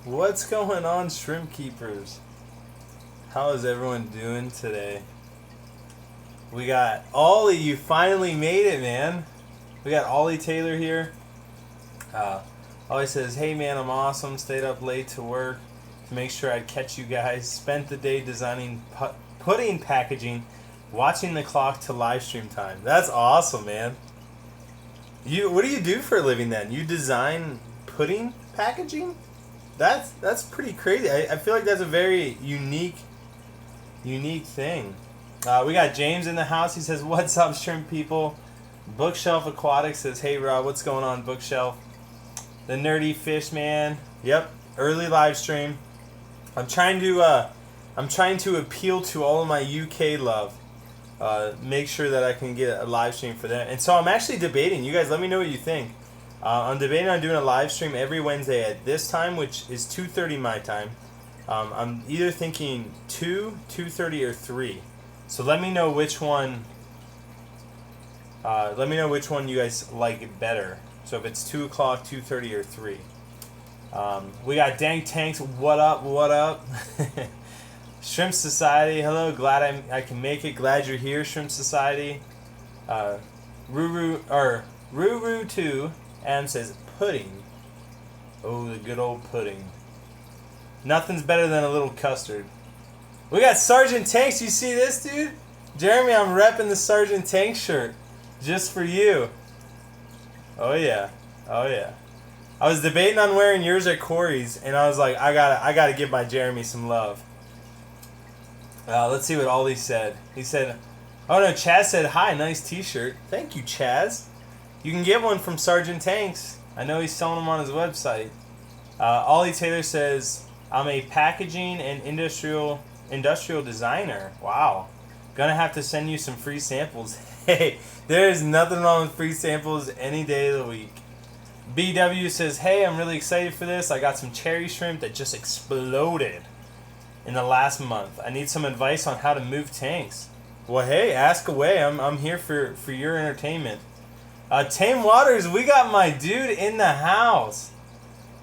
What's going on, shrimp keepers? How is everyone doing today? We got Ollie. You finally made it, man. We got Ollie Taylor here. Ollie says, "Hey man, I'm awesome. Stayed up late to work to make sure I'd catch you guys. Spent the day designing pudding packaging, watching the clock to live stream time." That's awesome, man. What do you do for a living then? You design pudding packaging? That's pretty crazy. I feel like that's a very unique thing. We got James in the house. He says, "What's up, shrimp people?" Bookshelf Aquatics says, "Hey Rob, what's going on, Bookshelf?" The Nerdy Fish Man. Yep, early live stream. I'm trying to appeal to all of my UK love. Make sure that I can get a live stream for them. And so I'm actually debating. You guys, let me know what you think. I'm debating on doing a live stream every Wednesday at this time, which is 2:30 my time. I'm either thinking 2:30, or 3. So let me know which one. Let me know which one you guys like better. So if it's 2 o'clock, 2:30, or 3. We got Dank Tanks. What up? What up? Shrimp Society. Hello. Glad I can make it. Glad you're here, Shrimp Society. Ruru 2. Adam says pudding. Oh, the good old pudding. Nothing's better than a little custard. We got Sergeant Tanks. You see this, dude? Jeremy, I'm repping the Sergeant Tank shirt just for you. Oh yeah, oh yeah. I was debating on wearing yours at Corey's, and I was like, I gotta give my Jeremy some love. Let's see what Ollie said. He said, "Oh no, Chaz said hi. Nice T-shirt. Thank you, Chaz. You can get one from Sergeant Tanks. I know he's selling them on his website." Ollie Taylor says, "I'm a packaging and industrial designer." Wow. Gonna have to send you some free samples. Hey, there is nothing wrong with free samples any day of the week. BW says, "Hey, I'm really excited for this. I got some cherry shrimp that just exploded in the last month. I need some advice on how to move tanks." Well, hey, ask away. I'm here for your entertainment. Tame Waters, we got my dude in the house.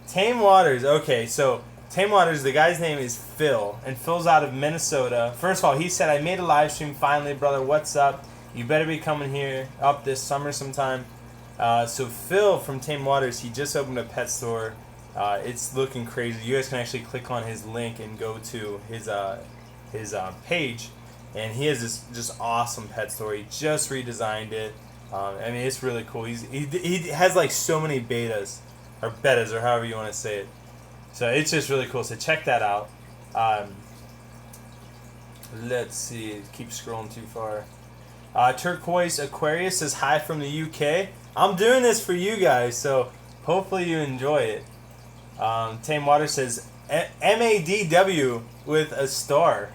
Tame Waters. Okay, so Tame Waters, the guy's name is Phil, and Phil's out of Minnesota. First of all, he said, "I made a live stream finally, brother. What's up? You better be coming here up this summer sometime." So Phil from Tame Waters, he just opened a pet store. It's looking crazy. You guys can actually click on his link and go to his page, and he has this just awesome pet store. He just redesigned it. I mean, it's really cool. He has like so many betas, or however you want to say it. So it's just really cool. So check that out. Let's see. Keep scrolling too far. Turquoise Aquarius says hi from the UK. I'm doing this for you guys, so hopefully you enjoy it. Tame Water says MADW with a star.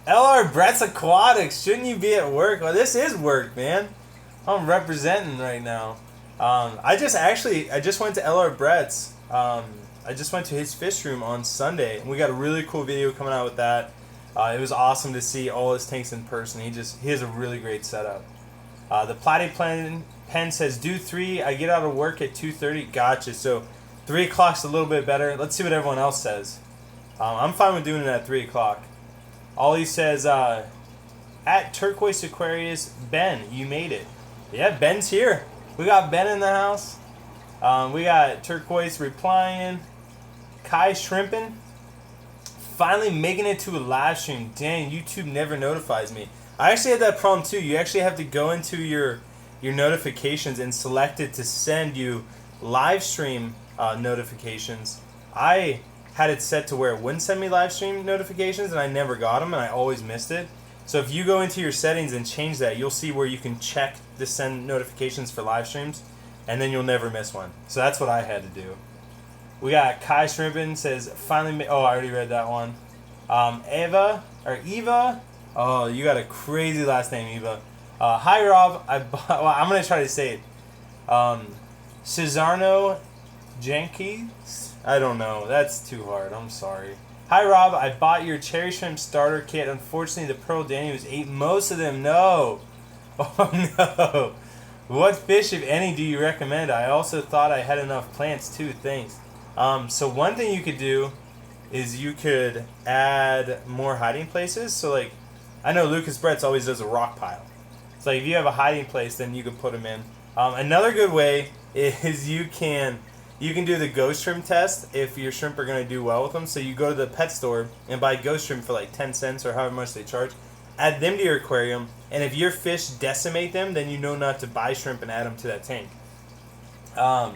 LR Brett's Aquatics. Shouldn't you be at work? Well, this is work, man. I'm representing right now. I just went to LR Brett's. I just went to his fish room on Sunday, and we got a really cool video coming out with that. It was awesome to see all his tanks in person. He has a really great setup. The Platyplan Pen says, "Do 3. I get out of work at 2:30. Gotcha. So 3 o'clock's a little bit better. Let's see what everyone else says. I'm fine with doing it at 3 o'clock. Ollie says, "At Turquoise Aquarius, Ben, you made it." Yeah, Ben's here. We got Ben in the house. We got Turquoise replying. Kai Shrimpin. Finally making it to a live stream. Dang, YouTube never notifies me. I actually had that problem too. You actually have to go into your notifications and select it to send you live stream notifications. I had it set to where it wouldn't send me live stream notifications, and I never got them, and I always missed it. So if you go into your settings and change that, you'll see where you can check to send notifications for live streams, and then you'll never miss one. So that's what I had to do. We got Kai Shrimpin says, finally, I already read that one. Eva. Oh, you got a crazy last name, Eva. Hi, Rob. I'm going to try to say it. Cesarno Jenkins? I don't know. That's too hard. I'm sorry. Hi, Rob. I bought your cherry shrimp starter kit. Unfortunately, the Pearl Daniels ate most of them. No. Oh, no. What fish, if any, do you recommend? I also thought I had enough plants, too. Thanks. So one thing you could do is you could add more hiding places. So like, I know Lucas Bretz always does a rock pile. So if you have a hiding place, then you can put them in. Another good way is you can do the ghost shrimp test if your shrimp are going to do well with them. So you go to the pet store and buy ghost shrimp for like 10 cents or however much they charge. Add them to your aquarium, and if your fish decimate them, then you know not to buy shrimp and add them to that tank. But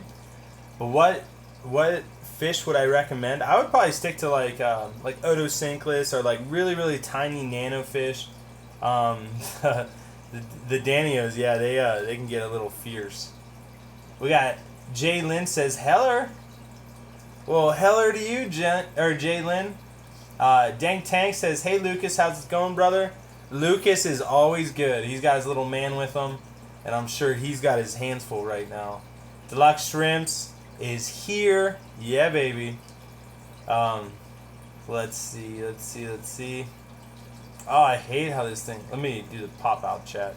what fish would I recommend? I would probably stick to like Otocinclus or like really tiny nano fish. The Danios, yeah, they can get a little fierce. We got Jay Lynn says heller. Well, heller to you, Jay Lynn. Dank Tank says, hey Lucas, how's it going, brother? Lucas is always good. He's got his little man with him, and I'm sure he's got his hands full right now. Deluxe Shrimps is here. Yeah, baby. Let's see. Oh, I hate how this thing... Let me do the pop-out chat.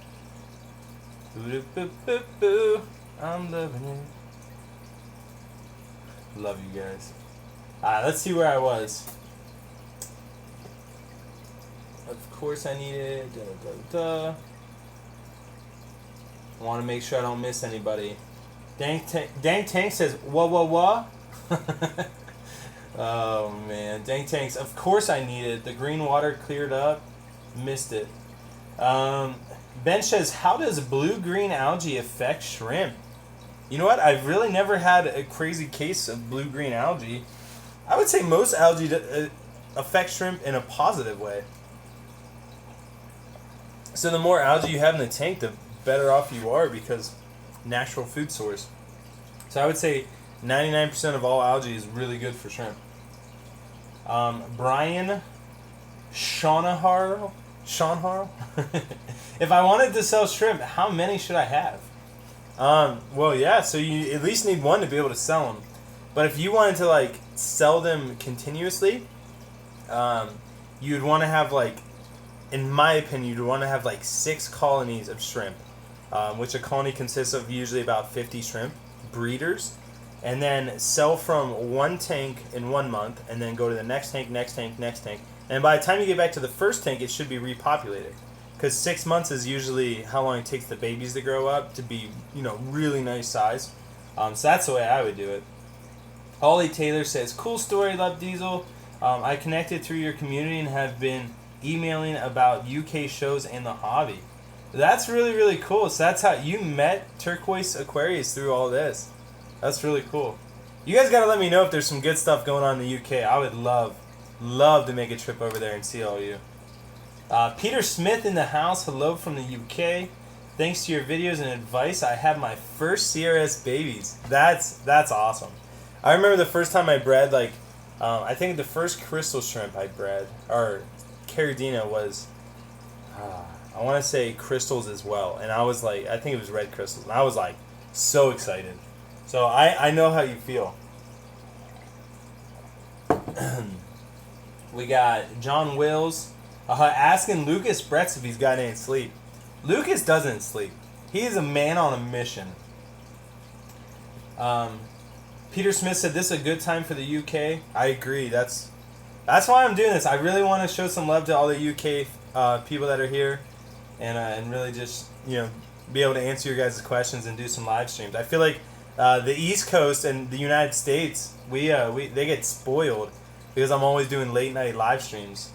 Boo-doo-boo-boo-boo. I'm loving it. Love you guys. Let's see where I was. Of course I need it. I want to make sure I don't miss anybody. Dank Tank says, whoa. Oh, man. Dank Tanks. Of course I need it. The green water cleared up. Missed it. Ben says, how does blue-green algae affect shrimp? You know what? I've really never had a crazy case of blue-green algae. I would say most algae affect shrimp in a positive way. So the more algae you have in the tank, the better off you are because natural food source. So I would say 99% of all algae is really good for shrimp. Brian Shawnharl. If I wanted to sell shrimp, how many should I have? Well, yeah, so you at least need one to be able to sell them. But if you wanted to like sell them continuously, you'd want to have like, in my opinion, you'd want to have like 6 colonies of shrimp, which a colony consists of usually about 50 shrimp breeders, and then sell from one tank in 1 month, and then go to the next tank, and by the time you get back to the first tank, it should be repopulated. Because 6 months is usually how long it takes the babies to grow up to be, really nice size. So that's the way I would do it. Holly Taylor says, cool story, love Diesel. I connected through your community and have been emailing about UK shows and the hobby. That's really cool. So that's how you met Turquoise Aquarius through all this. That's really cool. You guys gotta let me know if there's some good stuff going on in the UK. I would love to make a trip over there and see all you. Peter Smith in the house. Hello from the UK. Thanks to your videos and advice, I have my first CRS babies. That's awesome. I remember the first time I bred, I think the first crystal shrimp I bred, or Caridina, was, I want to say crystals as well. And I was like, I think it was red crystals. And I was like, so excited. So I know how you feel. We got John Wills asking Lucas Bretz if he's got any sleep. Lucas doesn't sleep. He is a man on a mission. Peter Smith said this is a good time for the UK. I agree. That's why I'm doing this. I really want to show some love to all the UK people that are here, and really just be able to answer your guys' questions and do some live streams. I feel like the East Coast and the United States, they get spoiled because I'm always doing late night live streams.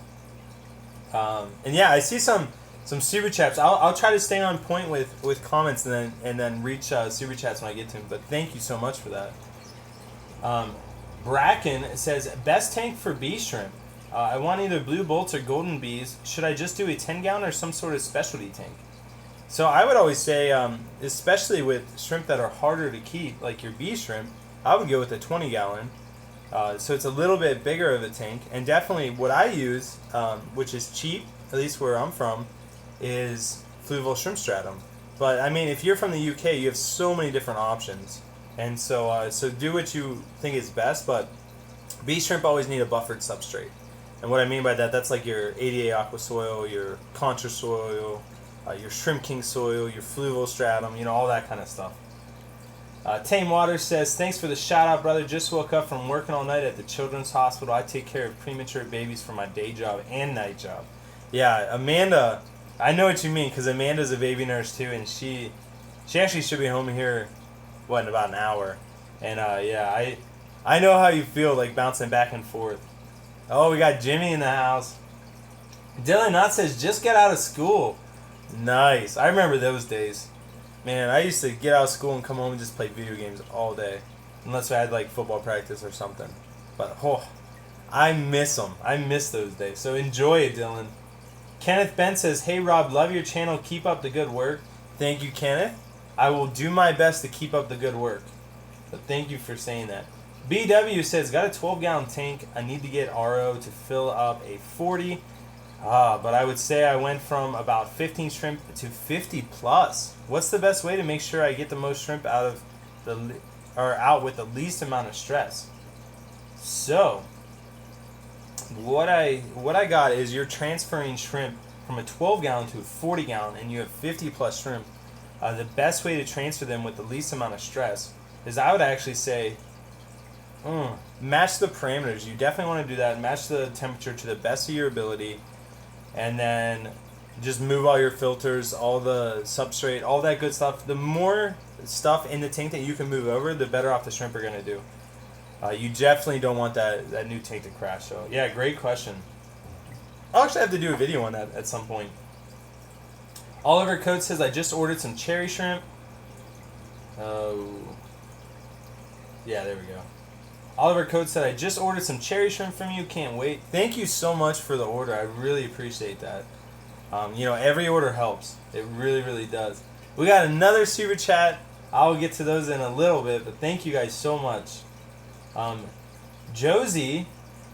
And yeah, I see some super chats. I'll try to stay on point with comments and then reach super chats when I get to them. But thank you so much for that. Bracken says, best tank for bee shrimp. I want either blue bolts or golden bees. Should I just do a 10-gallon or some sort of specialty tank? So I would always say, especially with shrimp that are harder to keep, like your bee shrimp, I would go with a 20-gallon. So it's a little bit bigger of a tank. And definitely what I use, which is cheap, at least where I'm from, is fluval shrimp stratum. But I mean, if you're from the UK, you have so many different options. And so do what you think is best, but bee shrimp always need a buffered substrate. And what I mean by that, that's like your ADA aqua soil, your contra soil, your shrimp king soil, your fluval stratum, all that kind of stuff. Tame Water says, thanks for the shout out, brother. Just woke up from working all night at the Children's Hospital. I take care of premature babies for my day job and night job. Yeah, Amanda, I know what you mean, because Amanda's a baby nurse too, and she actually should be home here, in about an hour. And yeah, I know how you feel, like bouncing back and forth. Oh, we got Jimmy in the house. Dylan Knott says, just get out of school. Nice. I remember those days. Man, I used to get out of school and come home and just play video games all day. Unless I had like football practice or something. But, I miss them. I miss those days. So enjoy it, Dylan. Kenneth Ben says, hey Rob, love your channel. Keep up the good work. Thank you, Kenneth. I will do my best to keep up the good work. But thank you for saying that. BW says, got a 12-gallon tank. I need to get RO to fill up a 40. But I would say I went from about 15 shrimp to 50 plus. What's the best way to make sure I get the most shrimp out with the least amount of stress? So, what I got is you're transferring shrimp from a 12-gallon to a 40-gallon, and you have 50 plus shrimp. The best way to transfer them with the least amount of stress is, I would actually say, match the parameters. You definitely want to do that. Match the temperature to the best of your ability. And then just move all your filters, all the substrate, all that good stuff. The more stuff in the tank that you can move over, the better off the shrimp are going to do. You definitely don't want that new tank to crash. So, yeah, great question. I'll actually have to do a video on that at some point. Oliver Coates says, I just ordered some cherry shrimp. Oh. Yeah, there we go. Oliver Coates said, I just ordered some cherry shrimp from you. Can't wait. Thank you so much for the order. I really appreciate that. Every order helps. It really, really does. We got another super chat. I'll get to those in a little bit, but thank you guys so much. Josie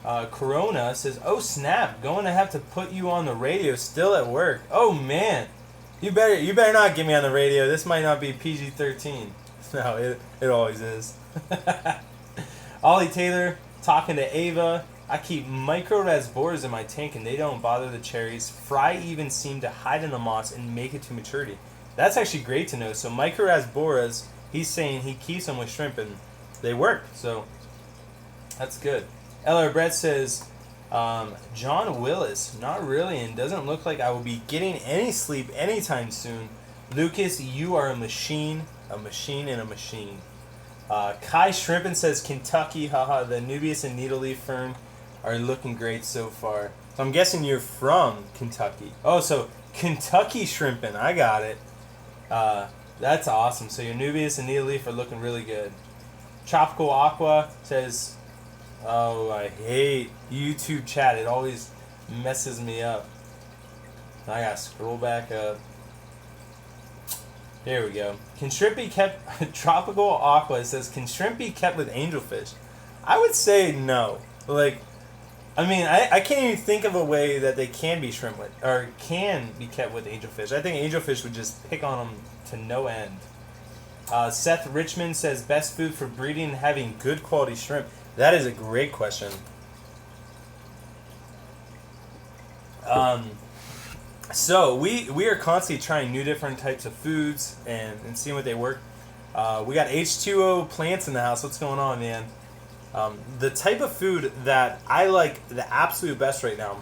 Corona says, oh snap, going to have to put you on the radio still at work. Oh man, you better not get me on the radio. This might not be PG-13. No, it always is. Ollie Taylor talking to Ava. I keep micro-res borers in my tank and they don't bother the cherries. Fry even seem to hide in the moss and make it to maturity. That's actually great to know. So micro-res borers, he's saying he keeps them with shrimp and they work. So that's good. LR Brett says, John Willis, not really, and doesn't look like I will be getting any sleep anytime soon. Lucas, you are a machine and a machine. Kai Shrimpin says, Kentucky, haha, the Nubius and Needleleaf firm are looking great so far. So I'm guessing you're from Kentucky. Oh, so Kentucky Shrimpin, I got it. That's awesome. So your Nubius and Needleleaf are looking really good. Tropical Aqua says, oh, I hate YouTube chat. It always messes me up. I gotta scroll back up. There we go. Can shrimp be kept... Tropical Aqua says, can shrimp be kept with angelfish? I would say no. I can't even think of a way that they can be shrimp with, or can be kept with angelfish. I think angelfish would just pick on them to no end. Seth Richmond says, best food for breeding and having good quality shrimp. That is a great question. So we are constantly trying new different types of foods and seeing what they work. We got H2O plants in the house. What's going on, man? The type of food that I like the absolute best right now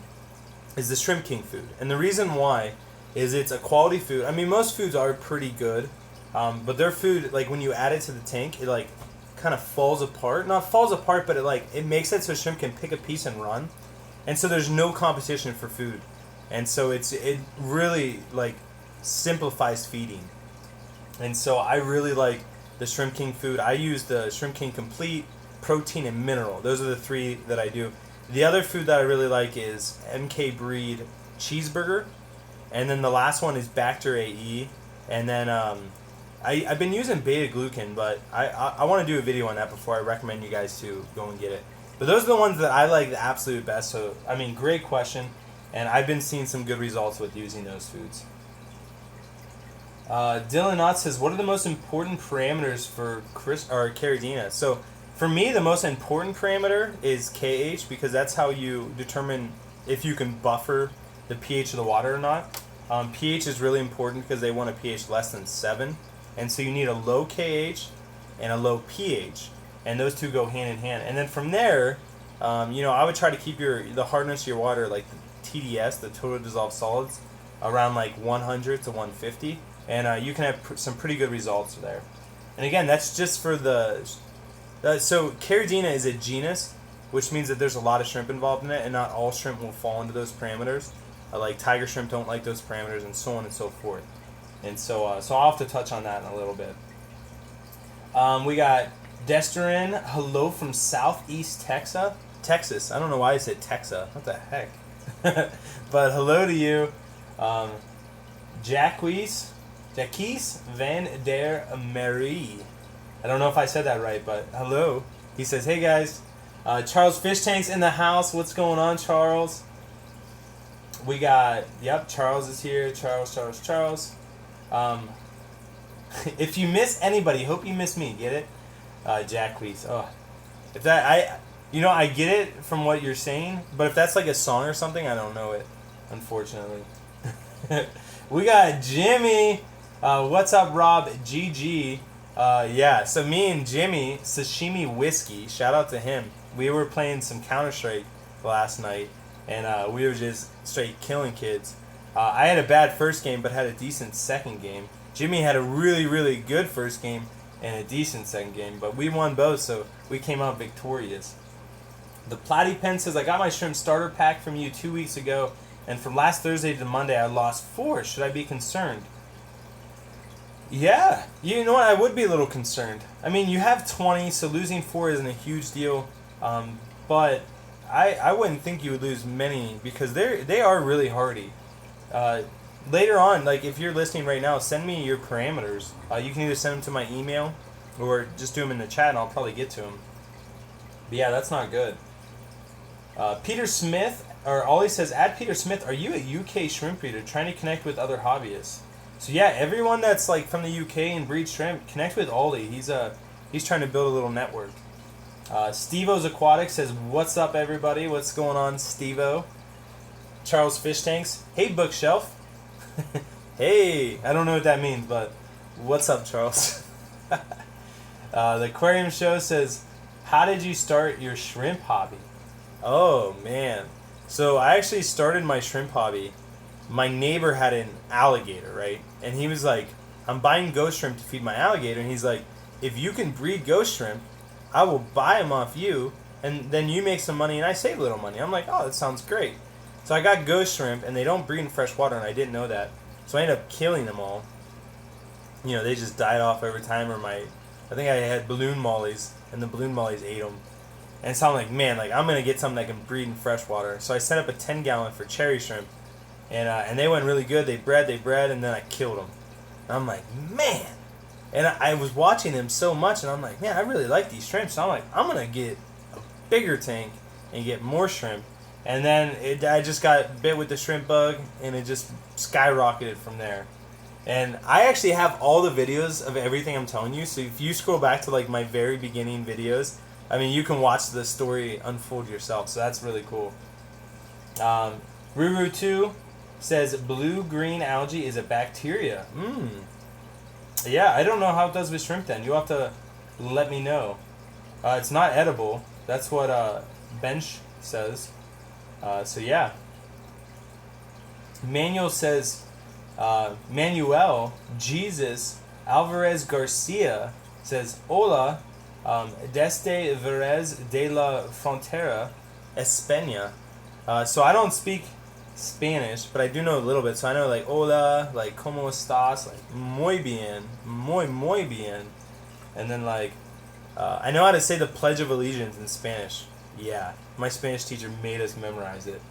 is the Shrimp King food. And the reason why is it's a quality food. I mean, most foods are pretty good, but their food, like when you add it to the tank, it kind of falls apart. Not falls apart, but it makes it so shrimp can pick a piece and run. And so there's no competition for food. And so it really simplifies feeding. And so I really like the Shrimp King food. I use the Shrimp King Complete, Protein, and Mineral. Those are the three that I do. The other food that I really like is MK Breed Cheeseburger. And then the last one is Bacter AE. And then I've been using beta glucan, but I want to do a video on that before I recommend you guys to go and get it. But those are the ones that I like the absolute best. So, I mean, great question. And I've been seeing some good results with using those foods. Dylan Knott says, what are the most important parameters for Caridina? So for me, the most important parameter is KH, because that's how you determine if you can buffer the pH of the water or not. pH is really important because they want a pH less than 7. And so you need a low KH and a low pH, and those two go hand in hand. And then from there, I would try to keep the hardness of your water, like the TDS, the total dissolved solids, around like 100 to 150, and you can have some pretty good results there. And again, that's just for so Caridina is a genus, which means that there's a lot of shrimp involved in it, and not all shrimp will fall into those parameters. Like tiger shrimp don't like those parameters, and so on and so forth. And so I'll have to touch on that in a little bit. We got Desterin, hello from Southeast Texas. I don't know why I said Texas. What the heck? But hello to you. Jacques Van der Marie. I don't know if I said that right, but hello. He says, hey guys. Charles Fish Tank's in the house. What's going on, Charles? We got, Charles is here. Charles. If you miss anybody, hope you miss me. Get it? Jacques. Oh, if that I get it from what you're saying, but if that's like a song or something, I don't know it, unfortunately. We got Jimmy. What's up, Rob? GG. So me and Jimmy, Sashimi Whiskey, shout out to him. We were playing some Counter-Strike last night, and we were just straight killing kids. I had a bad first game, but had a decent second game. Jimmy had a really, really good first game and a decent second game, but we won both, so we came out victorious. The Platypen says, I got my shrimp starter pack from you 2 weeks ago, and from last Thursday to Monday, I lost 4. Should I be concerned? Yeah, you know what? I would be a little concerned. I mean, you have 20, so losing 4 isn't a huge deal, but I wouldn't think you would lose many because they are really hardy. Later on, like if you're listening right now, send me your parameters. You can either send them to my email or just do them in the chat and I'll probably get to them. But yeah, that's not good. Peter Smith, or Ollie says, add Peter Smith, are you a UK shrimp breeder trying to connect with other hobbyists? So yeah, everyone that's like from the UK and breeds shrimp, connect with Ollie. He's trying to build a little network. Steve-O's Aquatics says, what's up everybody? What's going on, Steve-O? Charles Fish Tanks, hey Bookshelf. Hey, I don't know what that means, but what's up, Charles? The Aquarium Show says, how did you start your shrimp hobby? Oh man, so I actually started my shrimp hobby. My neighbor had an alligator, right? And he was like, I'm buying ghost shrimp to feed my alligator. And he's like, if you can breed ghost shrimp, I will buy them off you, and then you make some money and I save a little money. I'm like, oh, that sounds great. So I got ghost shrimp, and they don't breed in fresh water, and I didn't know that. So I ended up killing them all. You know, they just died off over time, or I think I had balloon mollies, and the balloon mollies ate them. And so I'm like, man, I'm going to get something that can breed in fresh water. So I set up a 10-gallon for cherry shrimp, and they went really good. They bred, and then I killed them. And I'm like, man. And I was watching them so much, and I'm like, man, I really like these shrimp. So I'm like, I'm going to get a bigger tank and get more shrimp. And then I just got bit with the shrimp bug, and it just skyrocketed from there. And I actually have all the videos of everything I'm telling you. So if you scroll back to like my very beginning videos, I mean, you can watch the story unfold yourself. So that's really cool. Ruru2 says blue-green algae is a bacteria. Yeah, I don't know how it does with shrimp then. You'll have to let me know. It's not edible. That's what Bench says. So yeah. Manuel says, Manuel Jesus Alvarez Garcia says, hola, desde Verez de la Frontera, España. So I don't speak Spanish, but I do know a little bit. So I know like hola, like como estás, like muy bien, muy bien. And then like, I know how to say the Pledge of Allegiance in Spanish. Yeah, my Spanish teacher made us memorize it.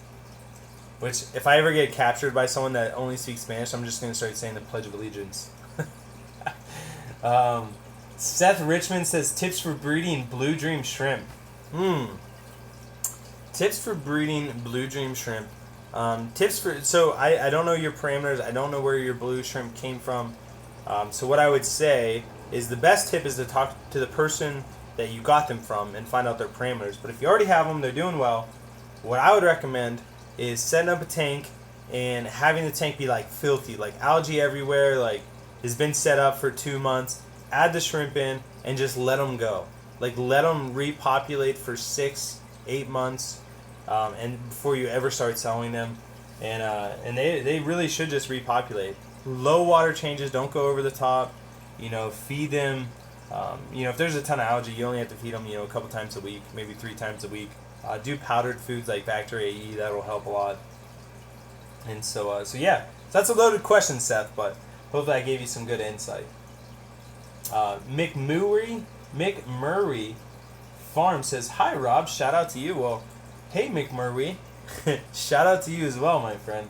Which, if I ever get captured by someone that only speaks Spanish, I'm just going to start saying the Pledge of Allegiance. Seth Richmond says, tips for breeding Blue Dream shrimp. Tips for breeding Blue Dream shrimp. So I don't know your parameters. I don't know where your blue shrimp came from. So what I would say is the best tip is to talk to the person that you got them from and find out their parameters. But if you already have them, they're doing well, what I would recommend is setting up a tank and having the tank be like filthy, like algae everywhere, like has been set up for 2 months. Add the shrimp in, and just let them go. Like, let them repopulate for 6-8 months, and before you ever start selling them. And they really should just repopulate. Low water changes, don't go over the top. Feed them. If there's a ton of algae, you only have to feed them, a couple times a week, maybe 3 times a week. Do powdered foods like Bacteria E, that'll help a lot. And so yeah, so that's a loaded question, Seth, but hopefully I gave you some good insight. Mick Murray Farm says, "Hi Rob, shout out to you." Well, hey Mick Murray, shout out to you as well, my friend.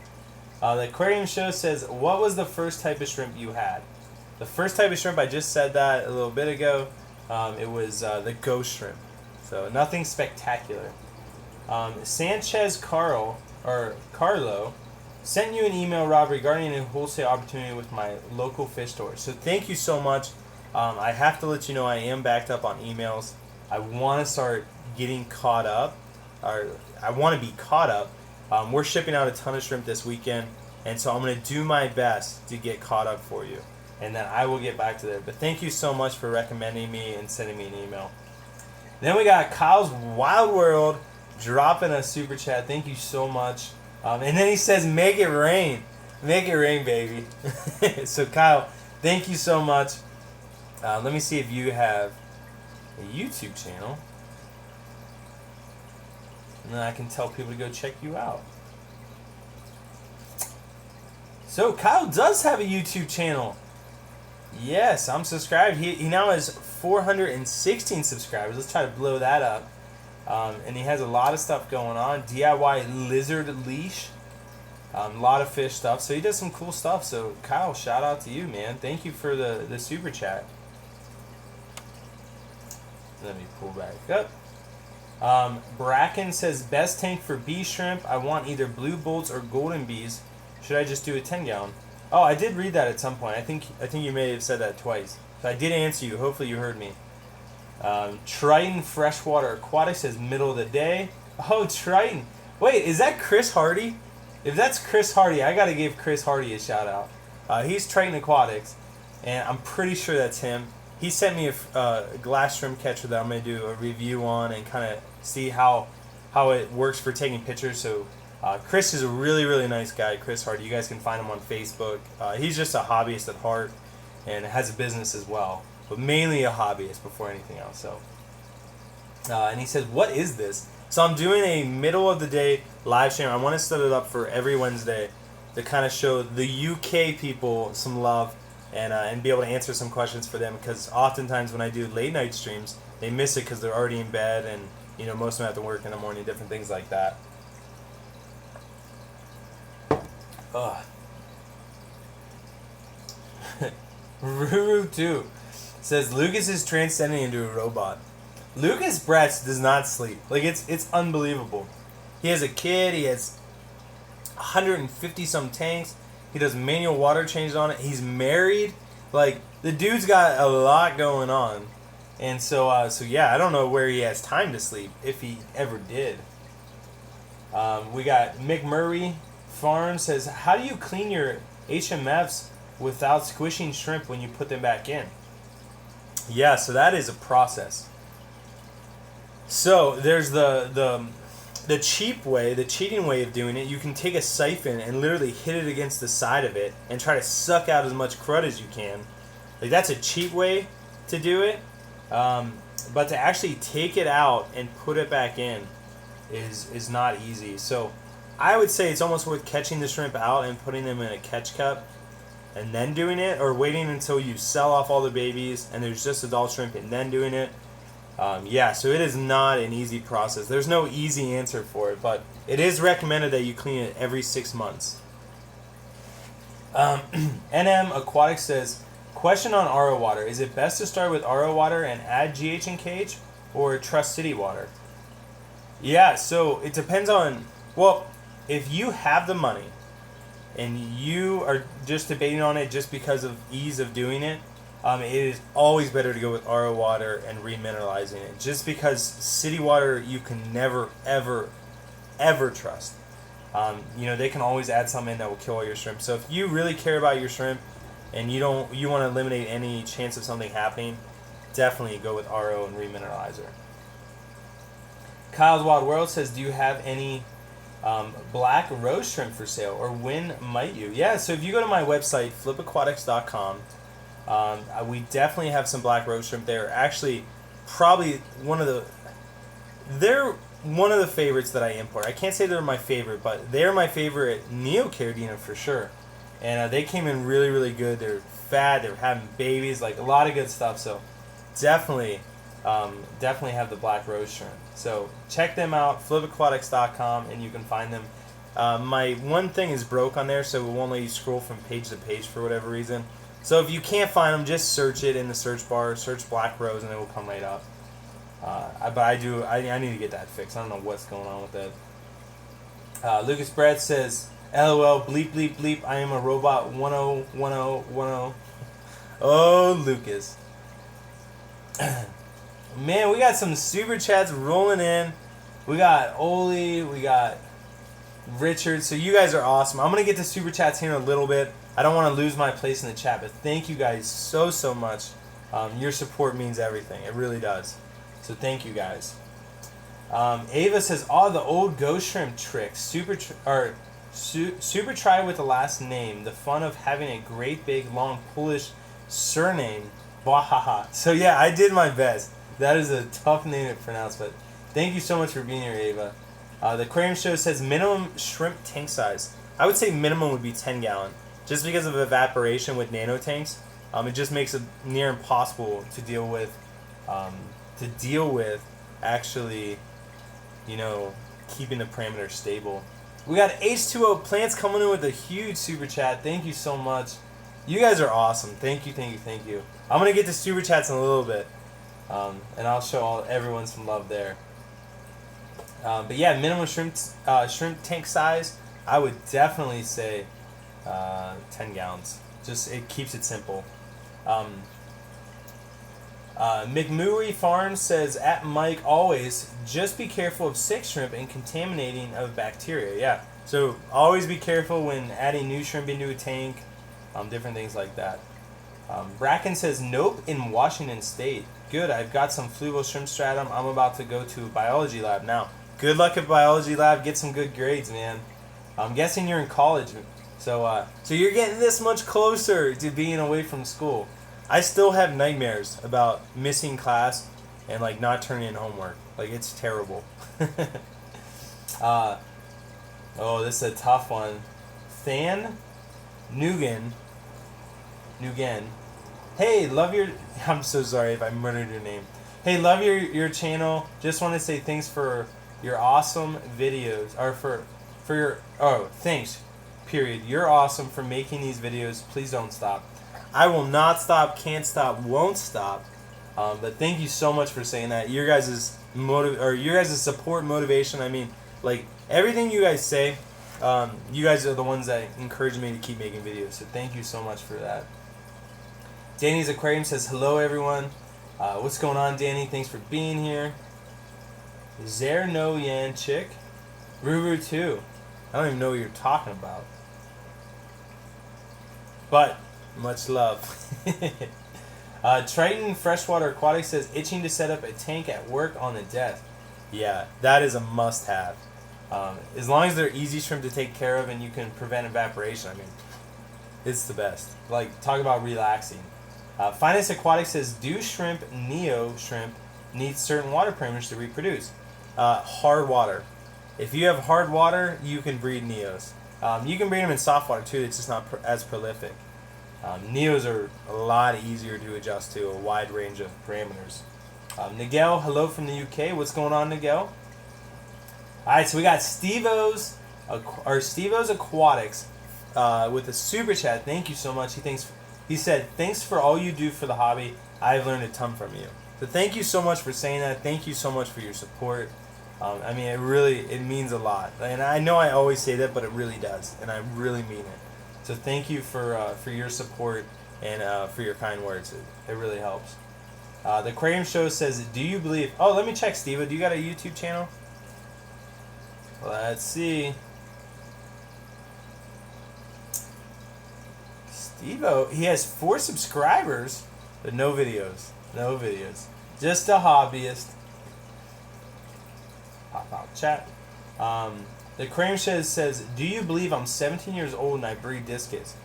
The Aquarium Show says, "What was the first type of shrimp you had?" The first type of shrimp, I just said that a little bit ago. It was the ghost shrimp, so nothing spectacular. Sanchez Carlo sent you an email, Rob, regarding a wholesale opportunity with my local fish store. So thank you so much. I have to let you know I am backed up on emails. I want to start getting caught up, or I want to be caught up. We're shipping out a ton of shrimp this weekend, and so I'm going to do my best to get caught up for you, and then I will get back to that. But thank you so much for recommending me and sending me an email. Then we got Kyle's Wild World dropping a super chat. Thank you so much. And then he says, "Make it rain. Make it rain, baby." So Kyle, thank you so much. Let me see if you have a YouTube channel. And then I can tell people to go check you out. So Kyle does have a YouTube channel. Yes, I'm subscribed. He now has 416 subscribers. Let's try to blow that up. And he has a lot of stuff going on. DIY lizard leash. A lot of fish stuff. So he does some cool stuff. So Kyle, shout out to you, man. Thank you for the super chat. Let me pull back up. Bracken says, "Best tank for bee shrimp. I want either blue bolts or golden bees. Should I just do a 10-gallon?" Oh, I did read that at some point. I think you may have said that twice. So I did answer you. Hopefully you heard me. Triton Freshwater Aquatics says, "Middle of the day." Oh, Triton. Wait, is that Chris Hardy? If that's Chris Hardy, I got to give Chris Hardy a shout out. He's Triton Aquatics, and I'm pretty sure that's him. He sent me a glass shrimp catcher that I'm going to do a review on and kind of see how it works for taking pictures. So Chris is a really, really nice guy, Chris Hardy. You guys can find him on Facebook. He's just a hobbyist at heart and has a business as well, but mainly a hobbyist before anything else. So, and he says, "What is this?" So I'm doing a middle of the day live stream. I want to set it up for every Wednesday to kind of show the UK people some love and be able to answer some questions for them, because oftentimes when I do late night streams, they miss it because they're already in bed, and most of them have to work in the morning, different things like that. Ugh. Ruru 2 says, "Lucas is transcending into a robot." Lucas Bretz does not sleep. Like, it's unbelievable. He has a kid. He has 150 some tanks. He does manual water changes on it. He's married. Like, the dude's got a lot going on. And so yeah, I don't know where he has time to sleep, if he ever did. We got Mick Murray Farm says, "How do you clean your HMFs without squishing shrimp when you put them back in?" Yeah, so that is a process. So there's the cheap way, the cheating way of doing it. You can take a siphon and literally hit it against the side of it and try to suck out as much crud as you can. Like, that's a cheap way to do it. But to actually take it out and put it back in is not easy. So I would say it's almost worth catching the shrimp out and putting them in a catch cup and then doing it, or waiting until you sell off all the babies and there's just adult shrimp and then doing it. Yeah, so it is not an easy process. There's no easy answer for it, but it is recommended that you clean it every 6 months. NM Aquatics says, "Question on RO water. Is it best to start with RO water and add GH and KH, or trust city water?" Yeah, so it depends on, well, if you have the money and you are just debating on it just because of ease of doing it, it is always better to go with RO water and remineralizing it, just because city water you can never, ever, ever trust. They can always add something in that will kill all your shrimp. So if you really care about your shrimp and you want to eliminate any chance of something happening, definitely go with RO and remineralizer. Kyle's Wild World says, do you have any black rose shrimp for sale, or when might you? Yeah, so if you go to my website, flipaquatics.com, we definitely have some black rose shrimp there. Actually, probably they're one of the favorites that I import. I can't say they're my favorite, but they're my favorite Caridina for sure. And they came in really, really good. They're fat. They're having babies, like a lot of good stuff. So definitely have the black rose shrimp. So check them out, flipaquatics.com, and you can find them. My one thing is broke on there, so it won't let you scroll from page to page for whatever reason. So if you can't find them, just search it in the search bar, search black rose, and it will come right up. But I need to get that fixed. I don't know what's going on with that. Lucas Brett says, LOL, bleep, bleep, bleep, I am a robot, 101010. Oh, Lucas. Man, we got some super chats rolling in. We got Oli, we got Richard. So you guys are awesome. I'm going to get to super chats here in a little bit. I don't want to lose my place in the chat, but thank you guys so much. Your support means everything. It really does. So thank you guys. Ava says, "Oh, the old ghost shrimp trick. Super try with the last name. The fun of having a great big long Polish surname. Bahaha." So yeah, I did my best. That is a tough name to pronounce, but thank you so much for being here, Ava. The Aquarium Show says minimum shrimp tank size. I would say minimum would be 10 gallon, just because of evaporation with nano tanks. It just makes it near impossible to deal with. Actually, keeping the parameters stable. We got H2O Plants coming in with a huge super chat. Thank you so much. You guys are awesome. Thank you. I'm gonna get to super chats in a little bit, and I'll show everyone some love there. But yeah, minimum shrimp tank size, I would definitely say 10 gallons. Just it keeps it simple. McMurray Farms says, at Mike always, just be careful of sick shrimp and contaminating of bacteria. Yeah, so always be careful when adding new shrimp into a tank, different things like that. Bracken says, nope, in Washington State. Good, I've got some fluval shrimp stratum. I'm about to go to a biology lab now. Good luck at biology lab. Get some good grades, man. I'm guessing you're in college, so you're getting this much closer to being away from school. I still have nightmares about missing class and not turning in homework. It's terrible. Oh, this is a tough one. Than Nugan. Hey, love your. I'm so sorry if I murdered your name. Hey, love your channel. Just want to say thanks for your awesome videos, or for your. Oh, thanks. Period. You're awesome for making these videos. Please don't stop. I will not stop, can't stop, won't stop. But thank you so much for saying that. Your guys' support, motivation. I mean, everything you guys say, you guys are the ones that encourage me to keep making videos. So thank you so much for that. Danny's Aquarium says, hello everyone. What's going on, Danny? Thanks for being here. Zer No Yan Chick. Ruru 2. I don't even know what you're talking about. But much love. Triton Freshwater Aquatics says, itching to set up a tank at work on the desk. Yeah, that is a must-have. As long as they're easy shrimp to take care of and you can prevent evaporation, I mean, it's the best. Talk about relaxing. Finest Aquatics says, do Neo shrimp need certain water parameters to reproduce? Hard water. If you have hard water, you can breed Neos. You can breed them in soft water too, it's just not as prolific. Neos are a lot easier to adjust to a wide range of parameters. Nigel, hello from the UK. What's going on, Nigel? Alright, so we got Stevo's Aquatics with a super chat. Thank you so much. He said, thanks for all you do for the hobby. I've learned a ton from you. So thank you so much for saying that. Thank you so much for your support. I mean, it means a lot. And I know I always say that, but it really does. And I really mean it. So thank you for your support and for your kind words. It really helps. The Aquarium Show says, do you believe... Oh, let me check, Steve. Do you got a YouTube channel? Let's see. Steve-O, he has 4 subscribers, but no videos. No videos. Just a hobbyist. Pop out chat. The Aquarium says, do you believe I'm 17 years old and I breed discus?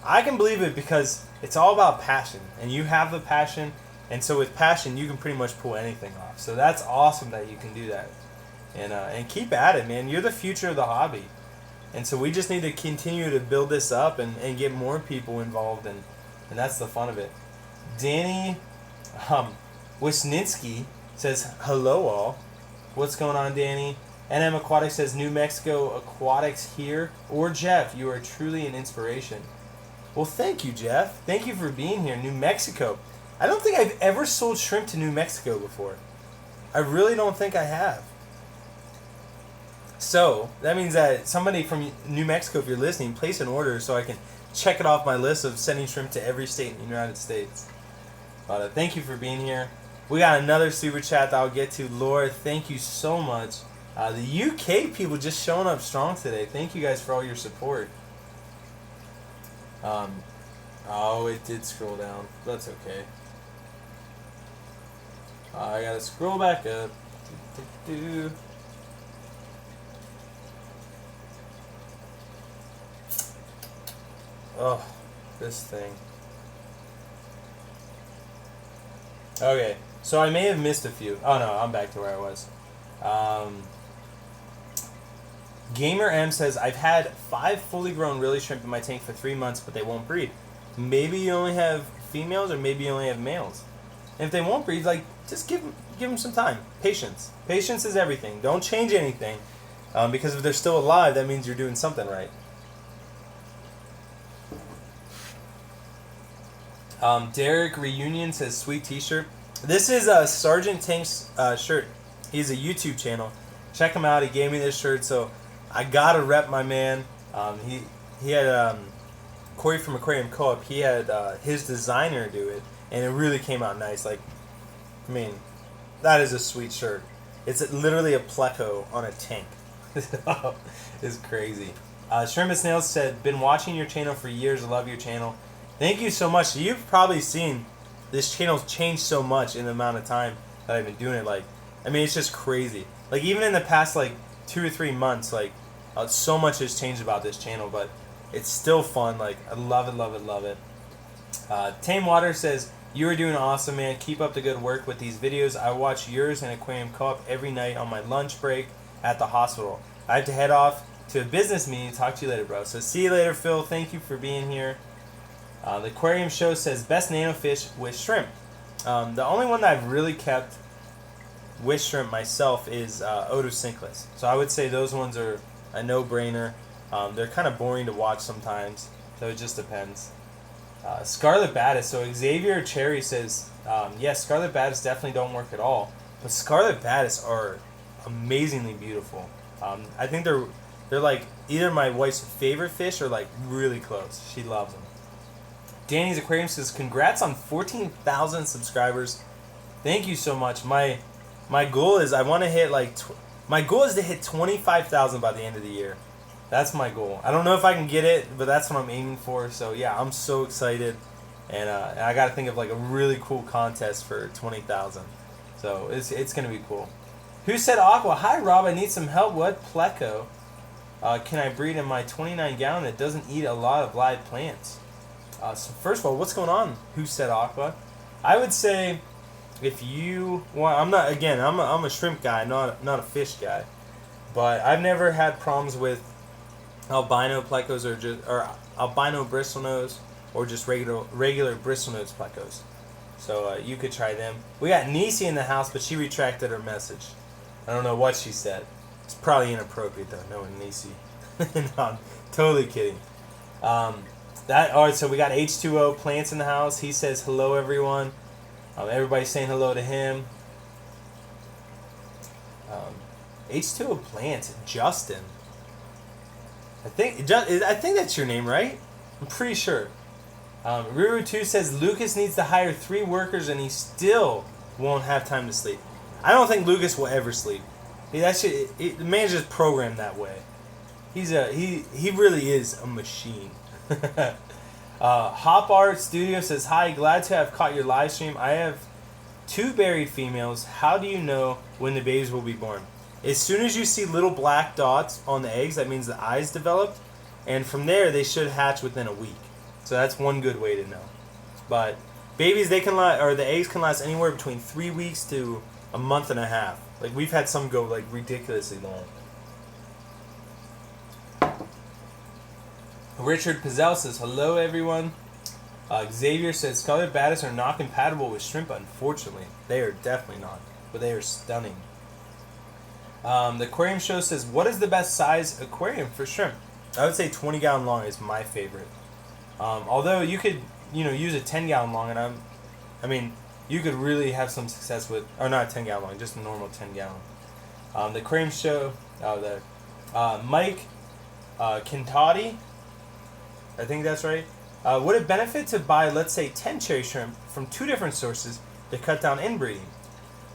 I can believe it because it's all about passion. And you have the passion. And so with passion, you can pretty much pull anything off. So that's awesome that you can do that. And keep at it, man. You're the future of the hobby. And so we just need to continue to build this up and get more people involved. And that's the fun of it. Danny Wisniewski says, hello all. What's going on, Danny? NM Aquatics says, New Mexico Aquatics here. Or Jeff, you are truly an inspiration. Well, thank you, Jeff. Thank you for being here. New Mexico. I don't think I've ever sold shrimp to New Mexico before. I really don't think I have. So, that means that somebody from New Mexico, if you're listening, place an order so I can check it off my list of sending shrimp to every state in the United States. But thank you for being here. We got another super chat that I'll get to. Laura, thank you so much. The UK people just showing up strong today. Thank you guys for all your support. Oh, it did scroll down. That's okay. I gotta scroll back up. Oh, this thing. Okay, so I may have missed a few. Oh no, I'm back to where I was. Gamer M says, I've had 5 fully grown really shrimp in my tank for 3 months, but they won't breed. Maybe you only have females, or maybe you only have males. And if they won't breed, like, just give them some time. Patience. Patience is everything. Don't change anything, because if they're still alive, that means you're doing something right. Derek Reunion says, sweet t-shirt. This is Sergeant Tank's shirt. He has a YouTube channel. Check him out. He gave me this shirt, so I gotta rep my man. He had Corey from Aquarium Co-op. He had his designer do it, and it really came out nice. Like, I mean, that is a sweet shirt. It's literally a pleco on a tank. It's crazy. Shrimp and Snails said, been watching your channel for years. Love your channel. Thank you so much. You've probably seen this channel's changed so much in the amount of time that I've been doing it. Like, I mean, it's just crazy. Like, even in the past, like, 2 or 3 months, like, so much has changed about this channel, but it's still fun. Like, I love it, love it, love it. Tame Water says, you are doing awesome, man. Keep up the good work with these videos. I watch yours and Aquarium Co-op every night on my lunch break at the hospital. I have to head off to a business meeting. Talk to you later, bro. So see you later, Phil. Thank you for being here. The Aquarium Show says, best nano fish with shrimp. The only one that I've really kept with shrimp myself is Otocinclus. So I would say those ones are a no-brainer. They're kind of boring to watch sometimes, so it just depends. Scarlet Baddis. So Xavier Cherry says, yes, Scarlet Baddis definitely don't work at all, but Scarlet Baddis are amazingly beautiful. I think they're like either my wife's favorite fish or like really close. She loves them. Danny's Aquarium says, congrats on 14,000 subscribers. Thank you so much. My goal is I want to hit like my goal is to hit 25,000 by the end of the year. That's my goal. I don't know if I can get it, but that's what I'm aiming for. So yeah, I'm so excited, and I got to think of like a really cool contest for 20,000. So it's gonna be cool. Who said Aqua? Hi Rob, I need some help. What pleco can I breed in my 29 gallon that doesn't eat a lot of live plants? So first of all, what's going on? Who said Aqua? I would say, if you want, I'm a shrimp guy, not a fish guy, but I've never had problems with albino plecos or albino bristlenose or just regular bristlenose plecos. So you could try them. We got Nisi in the house, but she retracted her message. I don't know what she said. It's probably inappropriate though, knowing Nisi. No, I'm totally kidding. Alright, so we got H2O Plants in the house. He says hello, everyone. Everybody's saying hello to him. H2O Plants, Justin. I think that's your name, right? I'm pretty sure. Ruru2 says Lucas needs to hire 3 workers and he still won't have time to sleep. I don't think Lucas will ever sleep. The man's just programmed that way. He really is a machine. Hop Art Studio says, hi, glad to have caught your live stream. I have 2 buried females. How do you know when the babies will be born? As soon as you see little black dots on the eggs, that means the eyes developed. And from there, they should hatch within a week. So that's one good way to know. But babies, they can last, or the eggs can last anywhere between 3 weeks to a month and a half. Like, we've had some go like ridiculously long. Richard Pizzell says, hello everyone. Xavier says, Scarlet Batis are not compatible with shrimp, unfortunately. They are definitely not, but they are stunning. The Aquarium Show says, what is the best size aquarium for shrimp? I would say 20 gallon long is my favorite. Although you could, use a 10 gallon long, and I mean, you could really have some success with, or not a 10 gallon long, just a normal 10 gallon. The Aquarium Show, Mike Kintati, I think that's right. Would it benefit to buy, let's say, 10 cherry shrimp from 2 different sources to cut down inbreeding?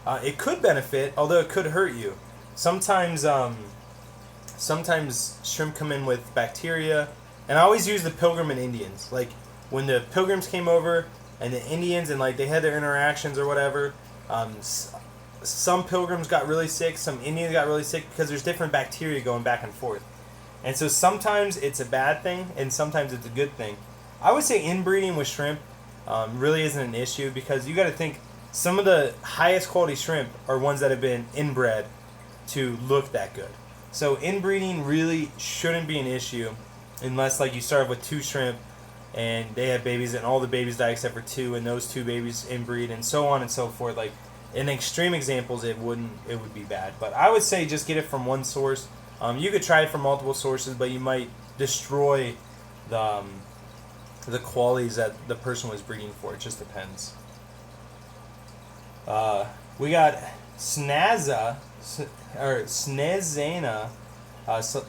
It could benefit, although it could hurt you. Sometimes shrimp come in with bacteria, and I always use the Pilgrim and Indians. Like, when the Pilgrims came over and the Indians, and like they had their interactions or whatever, some Pilgrims got really sick, some Indians got really sick because there's different bacteria going back and forth. And so sometimes it's a bad thing, and sometimes it's a good thing. I would say inbreeding with shrimp really isn't an issue, because you got to think some of the highest quality shrimp are ones that have been inbred to look that good. So inbreeding really shouldn't be an issue unless like you start with 2 shrimp and they have babies and all the babies die except for 2, and those 2 babies inbreed, and so on and so forth. Like in extreme examples, it would be bad. But I would say just get it from one source. You could try it from multiple sources, but you might destroy the qualities that the person was breeding for. It just depends. We got Snazana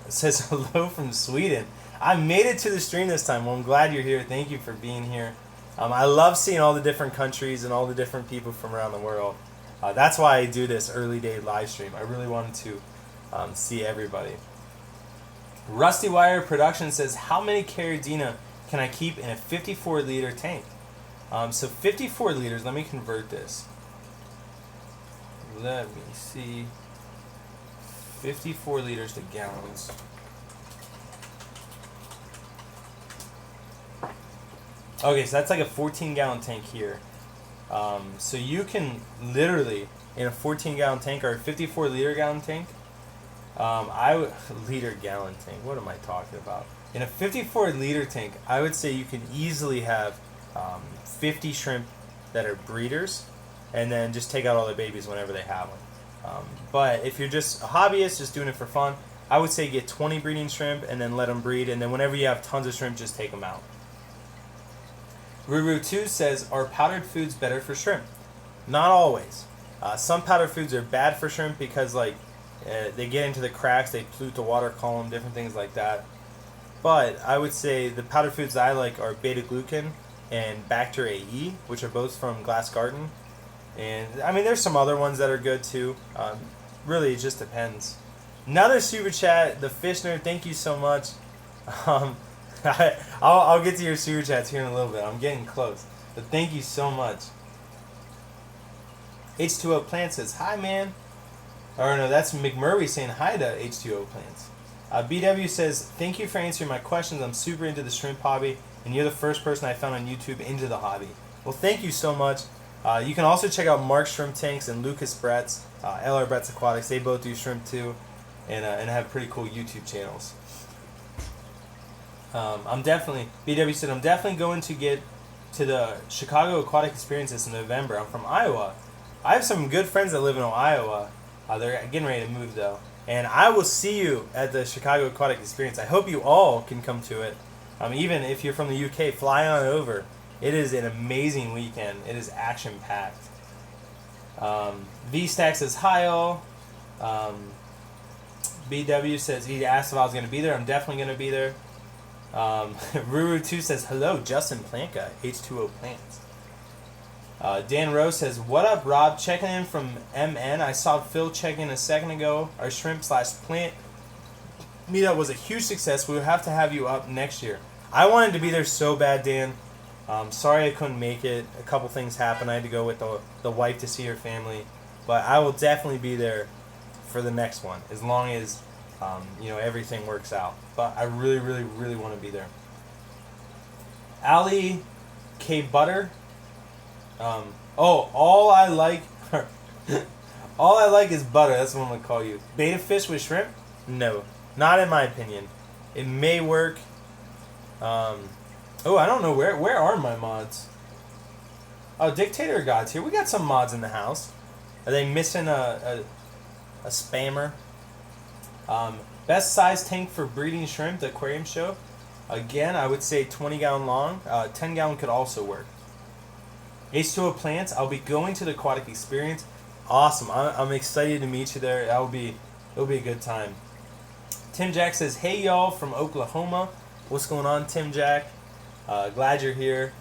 says hello from Sweden. I made it to the stream this time. Well, I'm glad you're here. Thank you for being here. I love seeing all the different countries and all the different people from around the world. That's why I do this early day live stream. I really wanted to see everybody. Rusty Wire Production says, how many Caridina can I keep in a 54 liter tank? So 54 liters, let me convert this. Let me see. 54 liters to gallons. Okay, so that's like a 14 gallon tank here. So you can literally, in a 14 gallon tank or a 54 liter gallon tank, liter gallon tank, what am I talking about? In a 54 liter tank, I would say you can easily have 50 shrimp that are breeders, and then just take out all the babies whenever they have them. But if you're just a hobbyist, just doing it for fun, I would say get 20 breeding shrimp and then let them breed, and then whenever you have tons of shrimp, just take them out. Ruru2 says, are powdered foods better for shrimp? Not always. Some powdered foods are bad for shrimp because they get into the cracks, they pollute the water column, different things like that. But I would say the powdered foods that I like are beta-glucan and Bacter AE, which are both from Glass Garden. And I mean, there's some other ones that are good too. Really, it just depends. Another super chat, the Fishner. Thank you so much. I'll get to your super chats here in a little bit. I'm getting close, but thank you so much. H2O Plant says, hi man. Or no, that's McMurray saying hi to H2O Plants. BW says, thank you for answering my questions. I'm super into the shrimp hobby, and you're the first person I found on YouTube into the hobby. Well, thank you so much. You can also check out Mark Shrimp Tanks and Lucas Bretz, LR Bretz Aquatics. They both do shrimp too, and have pretty cool YouTube channels. BW said, I'm definitely going to get to the Chicago Aquatic Experiences in November. I'm from Iowa. I have some good friends that live in Iowa. They're getting ready to move though. And I will see you at the Chicago Aquatic Experience. I hope you all can come to it. Even if you're from the UK, fly on over. It is an amazing weekend. It is action-packed. V-Stack says, hi all. BW says, he asked if I was going to be there. I'm definitely going to be there. Ruru2 says, hello, Justin Planka, H2O Plants. Dan Rose says, what up, Rob? Checking in from MN. I saw Phil check in a second ago. Our shrimp/plant meetup was a huge success. We will have to have you up next year. I wanted to be there so bad, Dan. Sorry I couldn't make it. A couple things happened. I had to go with the wife to see her family. But I will definitely be there for the next one, as long as everything works out. But I really, really, really want to be there. Ali K. Butter. All I like is butter. That's what I'm going to call you. Beta fish with shrimp? No. Not in my opinion. It may work. I don't know. Where are my mods? Oh, Dictator God's here. We got some mods in the house. Are they missing a spammer? Best size tank for breeding shrimp, the aquarium show. Again, I would say 20 gallon long. 10 gallon could also work. H2O plants. I'll be going to the aquatic experience. Awesome. I'm excited to meet you there. It'll be a good time. Tim Jack says, hey y'all from Oklahoma. What's going on, Tim Jack? Glad you're here.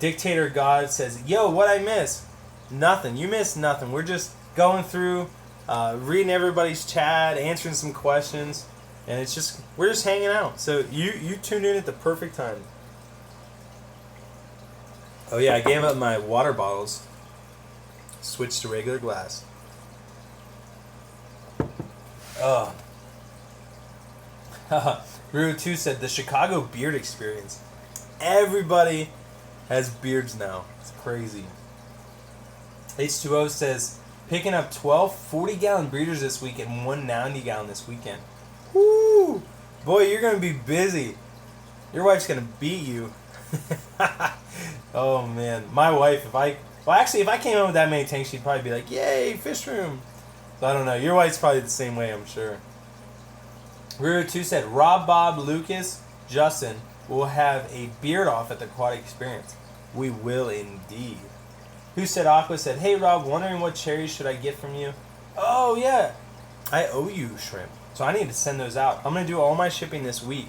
Dictator God says, yo, what I miss? Nothing. You missed nothing. We're just going through, reading everybody's chat, answering some questions, and we're just hanging out. So you tuned in at the perfect time. Oh yeah, I gave up my water bottles. Switched to regular glass. Rue 2 said the Chicago beard experience. Everybody has beards now. It's crazy. H2O says picking up 12 40-gallon breeders this week and one 90-gallon this weekend. Woo! Boy, you're going to be busy. Your wife's going to beat you. Oh, man. My wife, if I came home with that many tanks, she'd probably be like, yay, fish room. So I don't know. Your wife's probably the same way, I'm sure. Ruru 2 said, Rob, Bob, Lucas, Justin will have a beard off at the aquatic experience. We will indeed. Who said Aqua said, hey Rob, wondering what cherries should I get from you? Oh yeah, I owe you shrimp, so I need to send those out. I'm going to do all my shipping this week.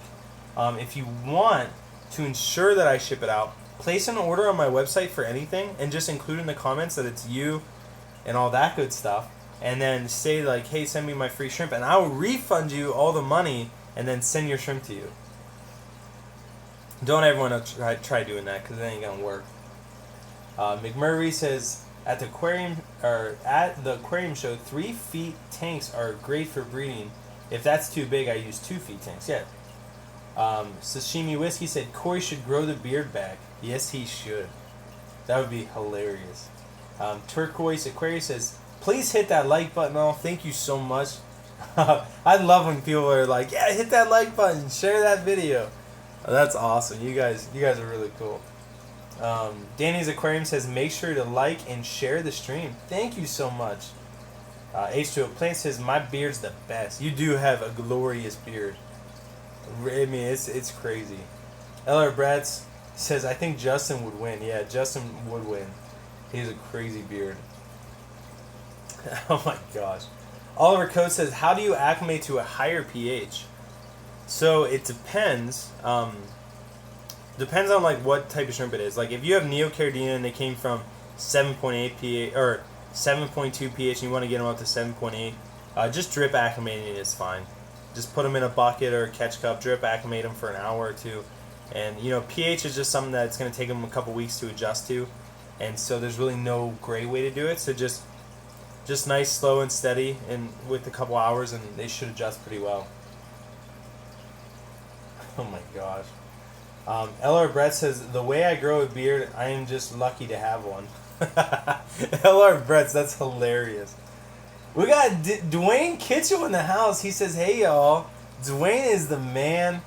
If you want to ensure that I ship it out, place an order on my website for anything and just include in the comments that it's you and all that good stuff, and then say like, hey, send me my free shrimp, and I will refund you all the money and then send your shrimp to you. Don't everyone try doing that, because it ain't gonna work. McMurray says at the aquarium show, 3 feet tanks are great for breeding. If that's too big, I use 2 feet tanks. Yeah. Sashimi Whiskey said Corey should grow the beard back. Yes, he should. That would be hilarious. Turquoise Aquarius says, please hit that like button. Oh, thank you so much. I love when people are like, yeah, hit that like button, share that video. Oh, that's awesome. You guys are really cool. Danny's Aquarium says, make sure to like and share the stream. Thank you so much. H2O Plant says, my beard's the best. You do have a glorious beard. I mean, it's crazy. LR Bratz says, I think Justin would win. Yeah, Justin would win. He has a crazy beard. Oh my gosh. Oliver Coates says, how do you acclimate to a higher pH? So it depends. Depends on like what type of shrimp it is. Like if you have Caridina and they came from 7.8 pH or 7.2 pH and you want to get them up to 7.8, just drip acclimating is fine. Just put them in a bucket or a catch cup, drip acclimate them for an hour or two, and pH is just something that's going to take them a couple weeks to adjust to, and so there's really no great way to do it. So just nice, slow and steady, and with a couple hours, and they should adjust pretty well. Oh my gosh. LR Brett says, the way I grow a beard, I am just lucky to have one. LR Brett, that's hilarious. We got Dwayne Kitchell in the house. He says, hey y'all, Dwayne is the man.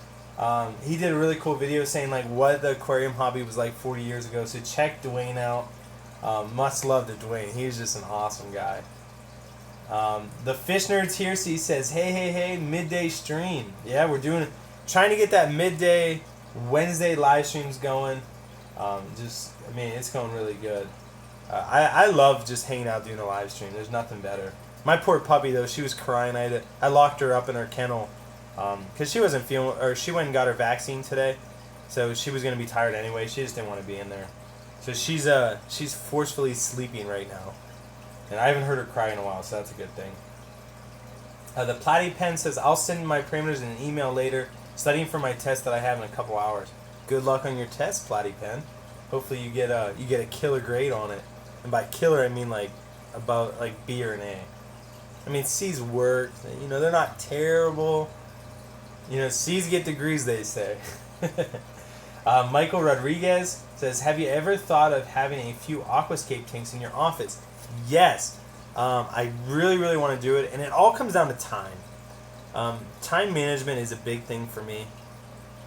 He did a really cool video saying like what the aquarium hobby was like 40 years ago. So check Dwayne out. Much love to Dwayne. He's just an awesome guy. The Fish Nerds here, so he says, hey, midday stream. Yeah, we're trying to get that midday Wednesday live streams going. It's going really good. I love just hanging out doing a live stream. There's nothing better. My poor puppy though, she was crying. I locked her up in her kennel because she wasn't feeling, or she went and got her vaccine today, so she was gonna be tired anyway. She just didn't want to be in there, so she's forcefully sleeping right now, and I haven't heard her cry in a while, so that's a good thing. The Platy Pen says, I'll send my parameters in an email later. Studying for my test that I have in a couple hours. Good luck on your test, Platy Pen. Hopefully you get a killer grade on it. And by killer I mean like about like B or an A. I mean C's work. You know, they're not terrible. You know, C's get degrees, they say. Michael Rodriguez says, have you ever thought of having a few aquascape tanks in your office? Yes. I really, really want to do it, and it all comes down to time. Time management is a big thing for me,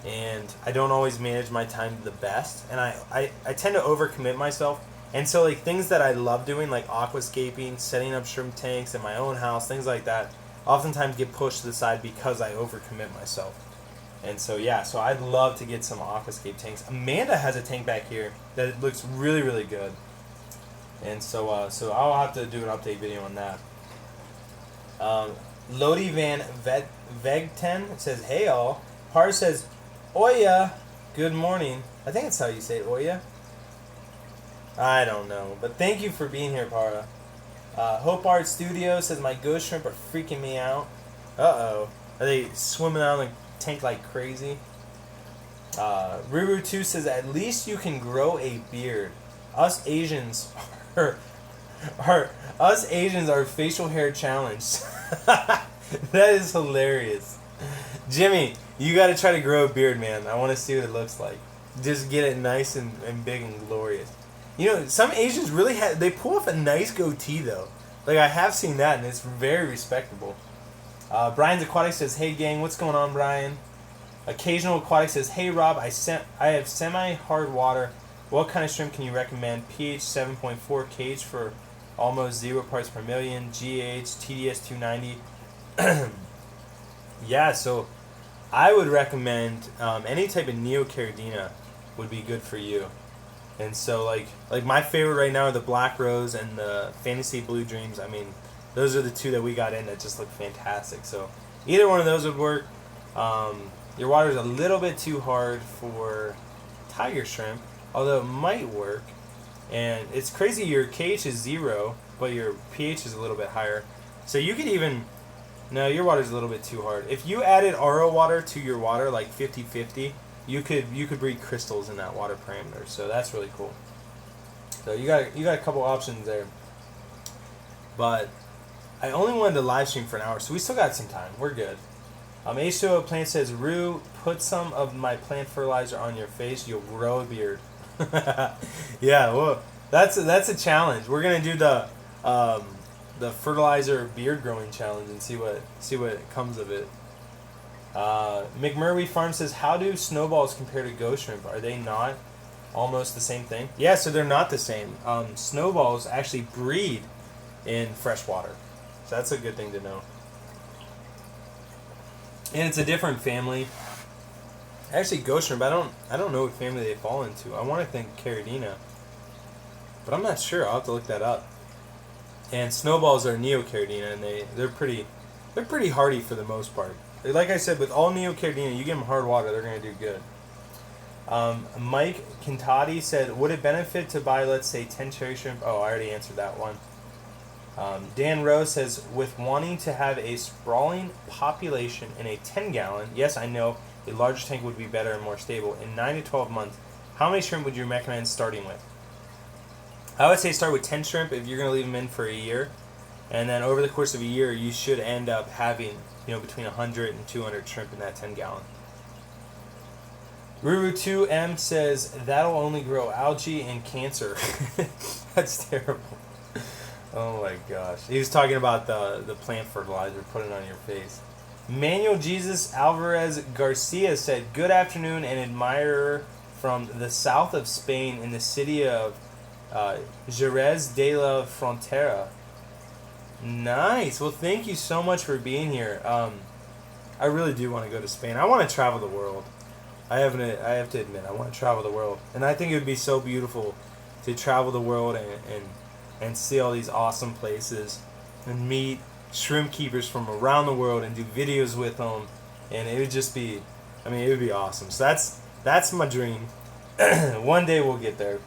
and I don't always manage my time the best, and I tend to overcommit myself. And so like things that I love doing, like aquascaping, setting up shrimp tanks in my own house, things like that, oftentimes get pushed to the side because I overcommit myself. And so yeah, so I'd love to get some aquascape tanks. Amanda has a tank back here that looks really, really good. And so so I'll have to do an update video on that. Lodi Van Vegten says, hey all. Par says, Oya, good morning. I think that's how you say it, Oya. I don't know, but thank you for being here, Para. Hope Art Studio says, my ghost shrimp are freaking me out. Uh-oh. Are they swimming out in the tank like crazy? Ruru2 says, at least you can grow a beard. Us Asians are facial hair challenged. That is hilarious. Jimmy, you got to try to grow a beard, man. I want to see what it looks like. Just get it nice and big and glorious. You know, some Asians really they pull off a nice goatee though. Like I have seen that, and it's very respectable. Brian's Aquatics says, hey gang, what's going on, Brian? Occasional Aquatics says, hey Rob, I have semi-hard water. What kind of shrimp can you recommend? pH 7.4, cage for almost 0 parts per million, GH, TDS 290. Yeah, so I would recommend any type of Caridina would be good for you. And so like my favorite right now are the Black Rose and the Fantasy Blue Dreams. I mean, those are the two that we got in that just look fantastic. So either one of those would work. Your water's a little bit too hard for tiger shrimp, although it might work. And it's crazy, your KH is 0, but your pH is a little bit higher. So you could even, no, your water's a little bit too hard. If you added RO water to your water, like 50-50, you could breed crystals in that water parameter. So that's really cool. So you got a couple options there. But I only wanted to live stream for an hour, so we still got some time. We're good. H2O Plant says, Rue, put some of my plant fertilizer on your face, you'll grow a beard. Yeah, well, that's a challenge. We're gonna do the fertilizer beard growing challenge and see what comes of it. McMurray Farm says, how do snowballs compare to ghost shrimp? Are they not almost the same thing? Yeah, so they're not the same. Snowballs actually breed in freshwater, so that's a good thing to know. And it's a different family. Actually, ghost shrimp, I don't know what family they fall into. I want to think Caridina, but I'm not sure. I'll have to look that up. And snowballs are Caridina, and they're pretty hardy for the most part. Like I said, with all Caridina, you give them hard water, they're gonna do good. Mike Kintati said, would it benefit to buy, let's say, 10 cherry shrimp? Oh, I already answered that one. Dan Rose says, with wanting to have a sprawling population in a 10-gallon, yes, I know, a larger tank would be better and more stable. In 9 to 12 months, how many shrimp would you recommend starting with? I would say start with 10 shrimp if you're going to leave them in for a year. And then over the course of a year, you should end up having, between 100 and 200 shrimp in that 10-gallon. Ruru2M says, that'll only grow algae and cancer. That's terrible. Oh my gosh. He was talking about the plant fertilizer, put it on your face. Manuel Jesus Alvarez Garcia said, good afternoon, an admirer from the south of Spain in the city of Jerez de la Frontera. Nice. Well, thank you so much for being here. I really do want to go to Spain. I want to travel the world. I have to admit, I want to travel the world. And I think it would be so beautiful to travel the world and see all these awesome places and meet shrimp keepers from around the world and do videos with them, and it would just be, it would be awesome. So that's my dream. One day we'll get there.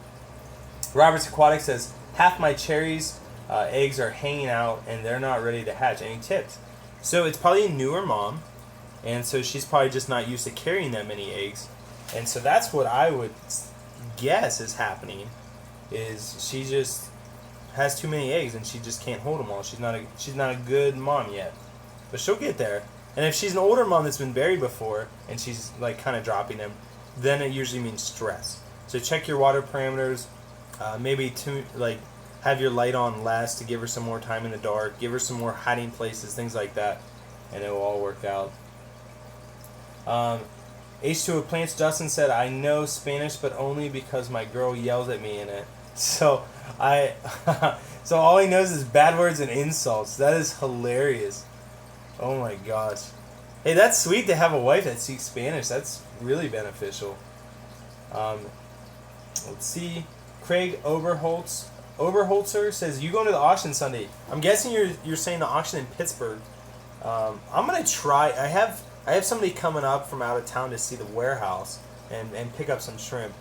Roberts Aquatics says, half my cherries eggs are hanging out and they're not ready to hatch. Any tips? So it's probably a newer mom, and so she's probably just not used to carrying that many eggs, and so that's what I would guess is happening is she just has too many eggs and she just can't hold them all. She's not a good mom yet, but she'll get there. And if she's an older mom that's been buried before and she's like kind of dropping them, then it usually means stress. So check your water parameters. Maybe have your light on less to give her some more time in the dark. Give her some more hiding places, things like that, and it will all work out. H2O Plants Justin said, I know Spanish, but only because my girl yells at me in it. So so all he knows is bad words and insults. That is hilarious. Oh my gosh. Hey, that's sweet to have a wife that speaks Spanish. That's really beneficial. Let's see. Craig Oberholzer says, you going to the auction Sunday? I'm guessing you're saying the auction in Pittsburgh. I'm gonna try. I have somebody coming up from out of town to see the warehouse and pick up some shrimp.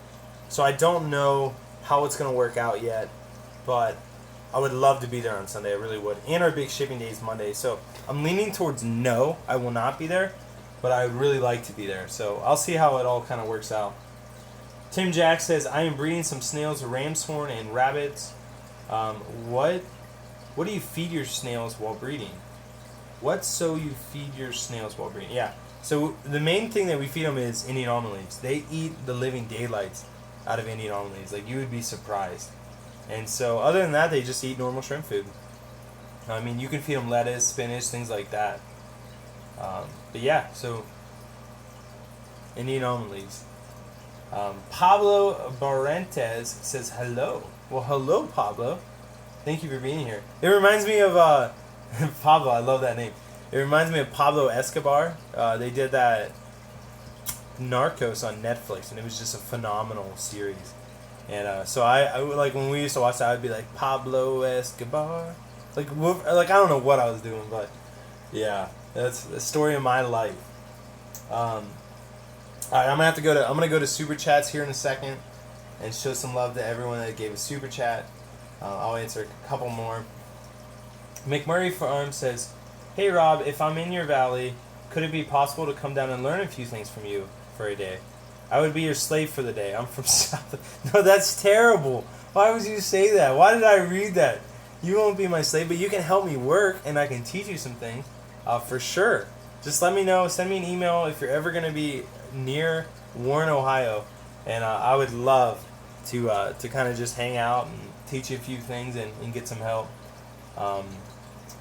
So I don't know how it's gonna work out yet, but I would love to be there on Sunday. I really would. And our big shipping day is Monday, so I'm leaning towards no. I will not be there, but I would really like to be there. So I'll see how it all kind of works out. Tim Jack says, I am breeding some snails, ram's horn, and rabbits. What do you feed your snails while breeding? So you feed your snails while breeding? Yeah. So the main thing that we feed them is Indian almond leaves. They eat the living daylights out of Indian almond leaves. Like, you would be surprised. And so other than that, they just eat normal shrimp food. I mean, you can feed them lettuce, spinach, things like that. But yeah, so Indian almond leaves. Pablo Barrentes says hello. Well, hello, Pablo. Thank you for being here. It reminds me of Pablo. I love that name. It reminds me of Pablo Escobar. They did that Narcos on Netflix, and it was just a phenomenal series. And so I like when we used to watch that, I'd be like, Pablo Escobar. Like I don't know what I was doing, but yeah, that's the story of my life. All right, I'm gonna go to super chats here in a second, and show some love to everyone that gave a super chat. I'll answer a couple more. McMurray Farm says, hey Rob, if I'm in your valley, could it be possible to come down and learn a few things from you for a day? I would be your slave for the day. I'm from South. No, that's terrible. Why would you say that? Why did I read that? You won't be my slave, but you can help me work, and I can teach you some things, for sure. Just let me know. Send me an email if you're ever going to be near Warren, Ohio, and I would love to kind of just hang out and teach you a few things and get some help.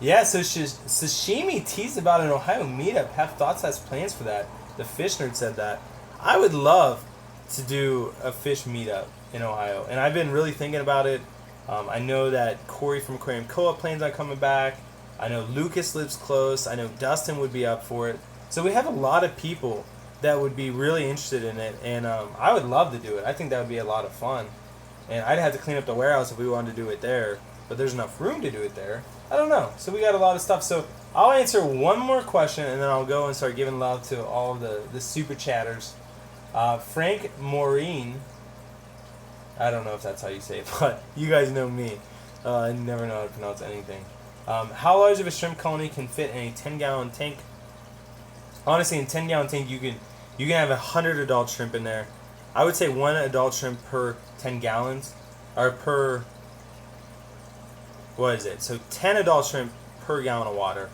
Yeah, so Sashimi teased about an Ohio meetup. Have thoughts, has plans for that. The Fish Nerd said that. I would love to do a fish meetup in Ohio, and I've been really thinking about it. I know that Corey from Aquarium Co-op plans on coming back. I know Lucas lives close. I know Dustin would be up for it. So we have a lot of people that would be really interested in it, and I would love to do it. I think that would be a lot of fun. And I'd have to clean up the warehouse if we wanted to do it there, but there's enough room to do it there. I don't know. So we got a lot of stuff. So I'll answer one more question, and then I'll go and start giving love to all of the super chatters. Frank Maureen, I don't know if that's how you say it, but you guys know me. I never know how to pronounce anything. How large of a shrimp colony can fit in a 10-gallon tank? Honestly, in a 10-gallon tank, you can have 100 adult shrimp in there. I would say 1 adult shrimp per 10 gallons, or per, what is it? So 10 adult shrimp per gallon of water.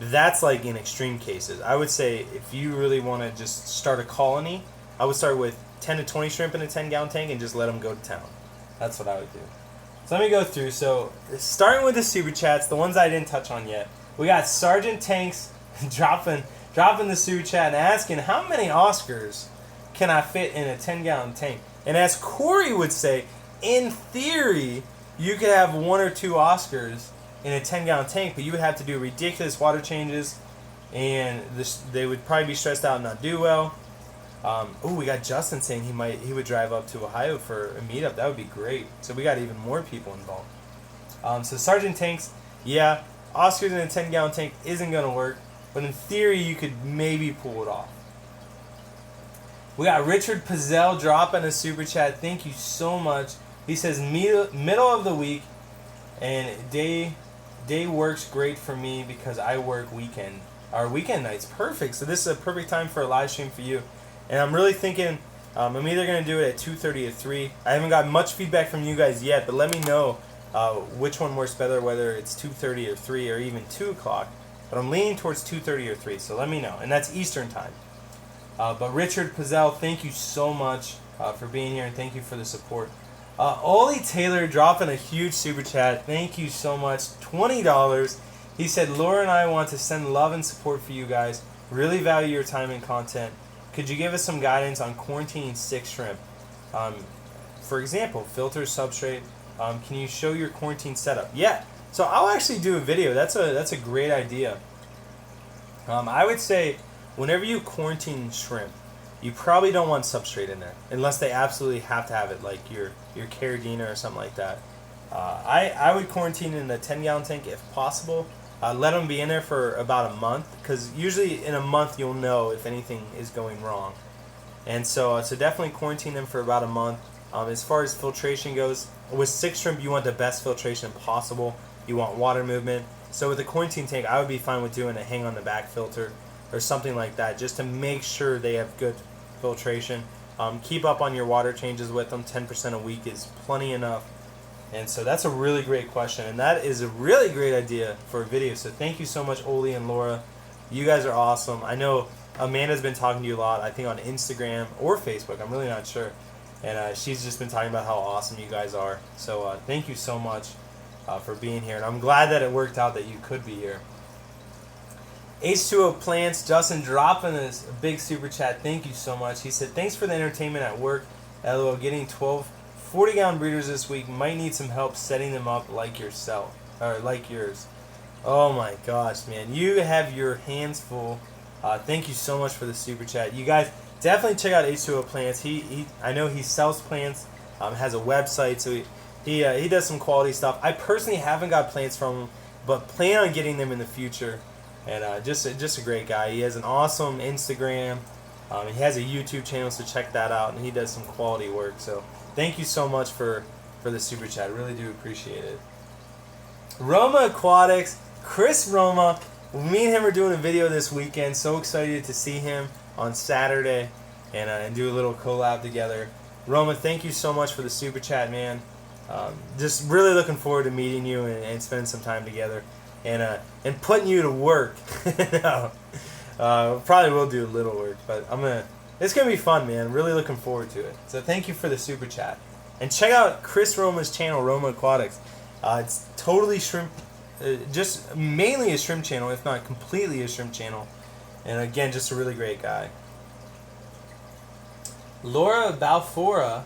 That's like in extreme cases. I would say if you really want to just start a colony, I would start with 10 to 20 shrimp in a 10-gallon tank and just let them go to town. That's what I would do. So let me go through. So starting with the super chats, the ones I didn't touch on yet. We got Sergeant Tanks dropping the super chat and asking, how many Oscars can I fit in a 10-gallon tank? And as Corey would say, in theory, you could have 1 or 2 Oscars in a 10-gallon tank, but you would have to do ridiculous water changes, and they would probably be stressed out and not do well. We got Justin saying he would drive up to Ohio for a meetup. That would be great. So we got even more people involved. So Sergeant Tanks, yeah, Oscars in a 10-gallon tank isn't going to work, but in theory you could maybe pull it off. We got Richard Pizzell dropping a super chat. Thank you so much. He says middle of the week, and day works great for me because I work weekend. Our weekend nights, perfect. So this is a perfect time for a live stream for you. And I'm really thinking I'm either going to do it at 2:30 or 3. I haven't got much feedback from you guys yet, but let me know which one works better, whether it's 2:30 or 3 or even 2 o'clock. But I'm leaning towards 2:30 or 3, so let me know. And that's Eastern time. But Richard Pizzell, thank you so much for being here, and thank you for the support. Ollie Taylor dropping a huge super chat. Thank you so much. $20. He said, Laura and I want to send love and support for you guys. Really value your time and content. Could you give us some guidance on quarantining stick shrimp? For example, filter, substrate. Can you show your quarantine setup? Yeah. So I'll actually do a video. That's a great idea. I would say whenever you quarantine shrimp, you probably don't want substrate in there unless they absolutely have to have it, like your Caridina or something like that. I would quarantine in a 10-gallon tank if possible. Let them be in there for about a month, because usually in a month you'll know if anything is going wrong. And so definitely quarantine them for about a month. As far as filtration goes, with stick shrimp you want the best filtration possible. You want water movement. So with a quarantine tank, I would be fine with doing a hang on the back filter or something like that, just to make sure they have good filtration. Keep up on your water changes with them. 10% a week is plenty enough. And so that's a really great question, and that is a really great idea for a video. So thank you so much, Oli and Laura. You guys are awesome. I know Amanda's been talking to you a lot, I think on Instagram or Facebook. I'm really not sure. And she's just been talking about how awesome you guys are. So thank you so much for being here. And I'm glad that it worked out that you could be here. H2O Plants, Justin dropping this big super chat. Thank you so much. He said, thanks for the entertainment at work. LOL, getting 12 40-gallon breeders this week. Might need some help setting them up like yourself, or like yours. Oh my gosh, man. You have your hands full. Thank you so much for the super chat. You guys definitely check out H2O Plants. I know he sells plants, has a website, so he does some quality stuff. I personally haven't got plants from him, but plan on getting them in the future. And just a great guy. He has an awesome Instagram. He has a YouTube channel, so check that out. And he does some quality work. So thank you so much for the super chat. I really do appreciate it. Roma Aquatics, Chris Roma. Me and him are doing a video this weekend. So excited to see him on Saturday and do a little collab together. Roma, thank you so much for the super chat, man. Just really looking forward to meeting you and spending some time together. And putting you to work. No, probably will do a little work, but it's gonna be fun, man. Really looking forward to it. So thank you for the super chat, and check out Chris Roma's channel, Roma Aquatics. It's totally shrimp, just mainly a shrimp channel, if not completely a shrimp channel. And again, just a really great guy. Laura Balfour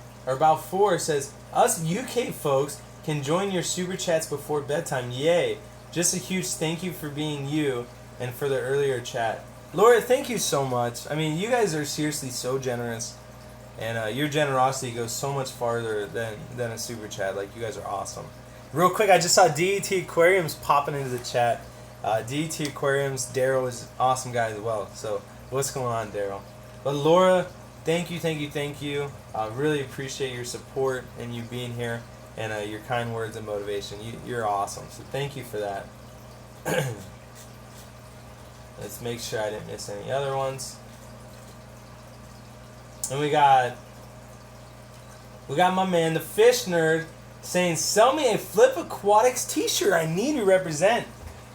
says, us UK folks can join your super chats before bedtime. Yay! Just a huge thank you for being you and for the earlier chat. Laura, thank you so much. I mean, you guys are seriously so generous, and your generosity goes so much farther than a super chat. Like, you guys are awesome. Real quick, I just saw DET Aquariums popping into the chat. DET Aquariums, Daryl is an awesome guy as well. So what's going on, Daryl? But Laura, thank you. I really appreciate your support and you being here. And your kind words and motivation. You're awesome. So thank you for that. Let's make sure I didn't miss any other ones. And we got my man, the Fish Nerd, saying, sell me a Flip Aquatics t-shirt. I need to represent.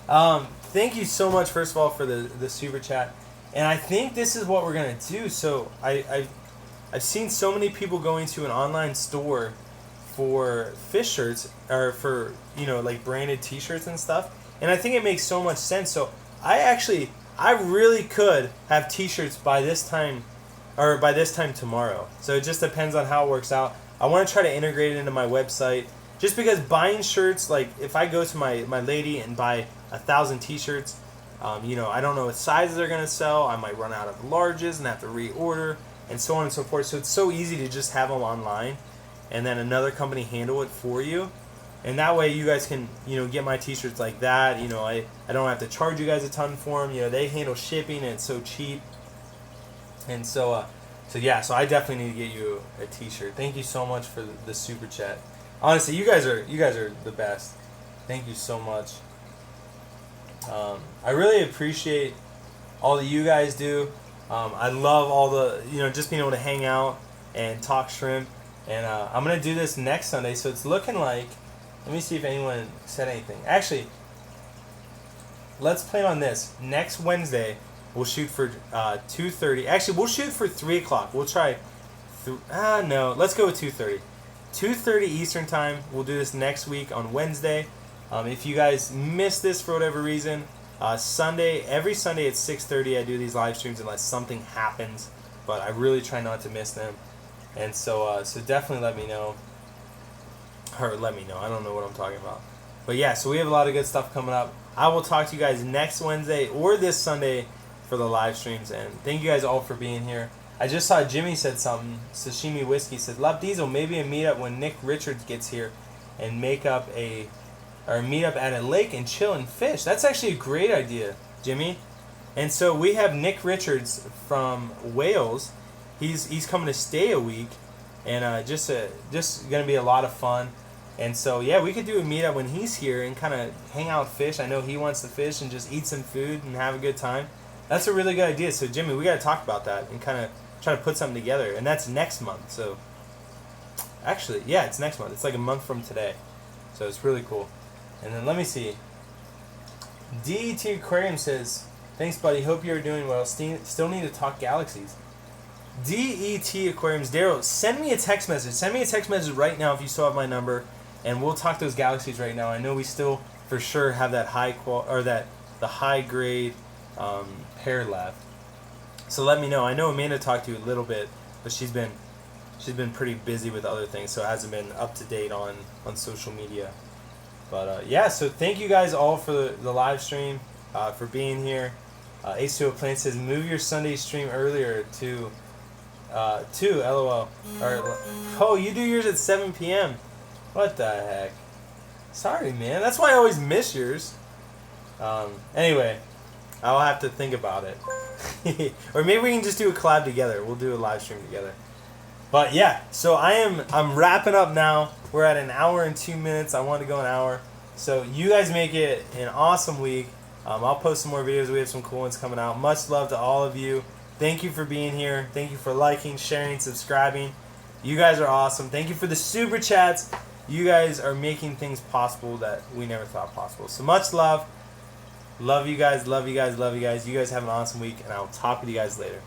Thank you so much, first of all, for the super chat. And I think this is what we're going to do. So I've seen so many people going to an online store for fish shirts, or for, like branded t-shirts and stuff, and I think it makes so much sense. So I really could have t-shirts by this time tomorrow. So it just depends on how it works out. I want to try to integrate it into my website, just because buying shirts, like if I go to my lady and buy 1,000 t-shirts, I don't know what sizes they're going to sell. I might run out of larges and have to reorder, and so on and so forth. So it's so easy to just have them online and then another company handle it for you. And that way you guys can, get my t-shirts like that. I don't have to charge you guys a ton for them. They handle shipping and it's so cheap. And so I definitely need to get you a t-shirt. Thank you so much for the super chat. Honestly, you guys are the best. Thank you so much. I really appreciate all that you guys do. I love all the, just being able to hang out and talk shrimp. And I'm going to do this next Sunday, so it's looking like, let me see if anyone said anything. Actually, let's plan on this. Next Wednesday, we'll shoot for 2:30. Actually, we'll shoot for 3 o'clock. We'll try, no, let's go with 2:30. 2:30 Eastern time. We'll do this next week on Wednesday. If you guys missed this for whatever reason, Sunday, every Sunday at 6:30 I do these live streams unless something happens, but I really try not to miss them. And so definitely let me know. Or let me know. I don't know what I'm talking about. But yeah, so we have a lot of good stuff coming up. I will talk to you guys next Wednesday or this Sunday for the live streams. And thank you guys all for being here. I just saw Jimmy said something. Sashimi Whiskey said, Love Diesel, maybe a meetup when Nick Richards gets here and meet up at a lake and chill and fish. That's actually a great idea, Jimmy. And so we have Nick Richards from Wales. He's coming to stay a week, and just gonna be a lot of fun. And so yeah, we could do a meetup when he's here and kind of hang out, fish. I know he wants to fish and just eat some food and have a good time. That's a really good idea. So Jimmy, we got to talk about that and kind of try to put something together. And that's next month. So actually, yeah, it's next month. It's like a month from today. So it's really cool. And then let me see. DET Aquarium says, thanks, buddy. Hope you're doing well. Still need to talk galaxies. DET Aquariums, Daryl, send me a text message. Send me a text message right now if you still have my number, and we'll talk those galaxies right now. I know we still for sure have that the high grade pair left. So let me know. I know Amanda talked to you a little bit, but she's been pretty busy with other things, so it hasn't been up to date on social media. But yeah, so thank you guys all for the live stream, for being here. H2O Plant says, move your Sunday stream earlier to LOL. Oh, you do yours at 7 p.m. What the heck? Sorry, man. That's why I always miss yours. Anyway, I'll have to think about it. Or maybe we can just do a collab together. We'll do a live stream together. But yeah, so I'm wrapping up now. We're at an hour and 2 minutes. I wanted to go an hour. So you guys make it an awesome week. I'll post some more videos. We have some cool ones coming out. Much love to all of you. Thank you for being here. Thank you for liking, sharing, subscribing. You guys are awesome. Thank you for the super chats. You guys are making things possible that we never thought possible. So much love. Love you guys. Love you guys. Love you guys. You guys have an awesome week, and I'll talk with you guys later.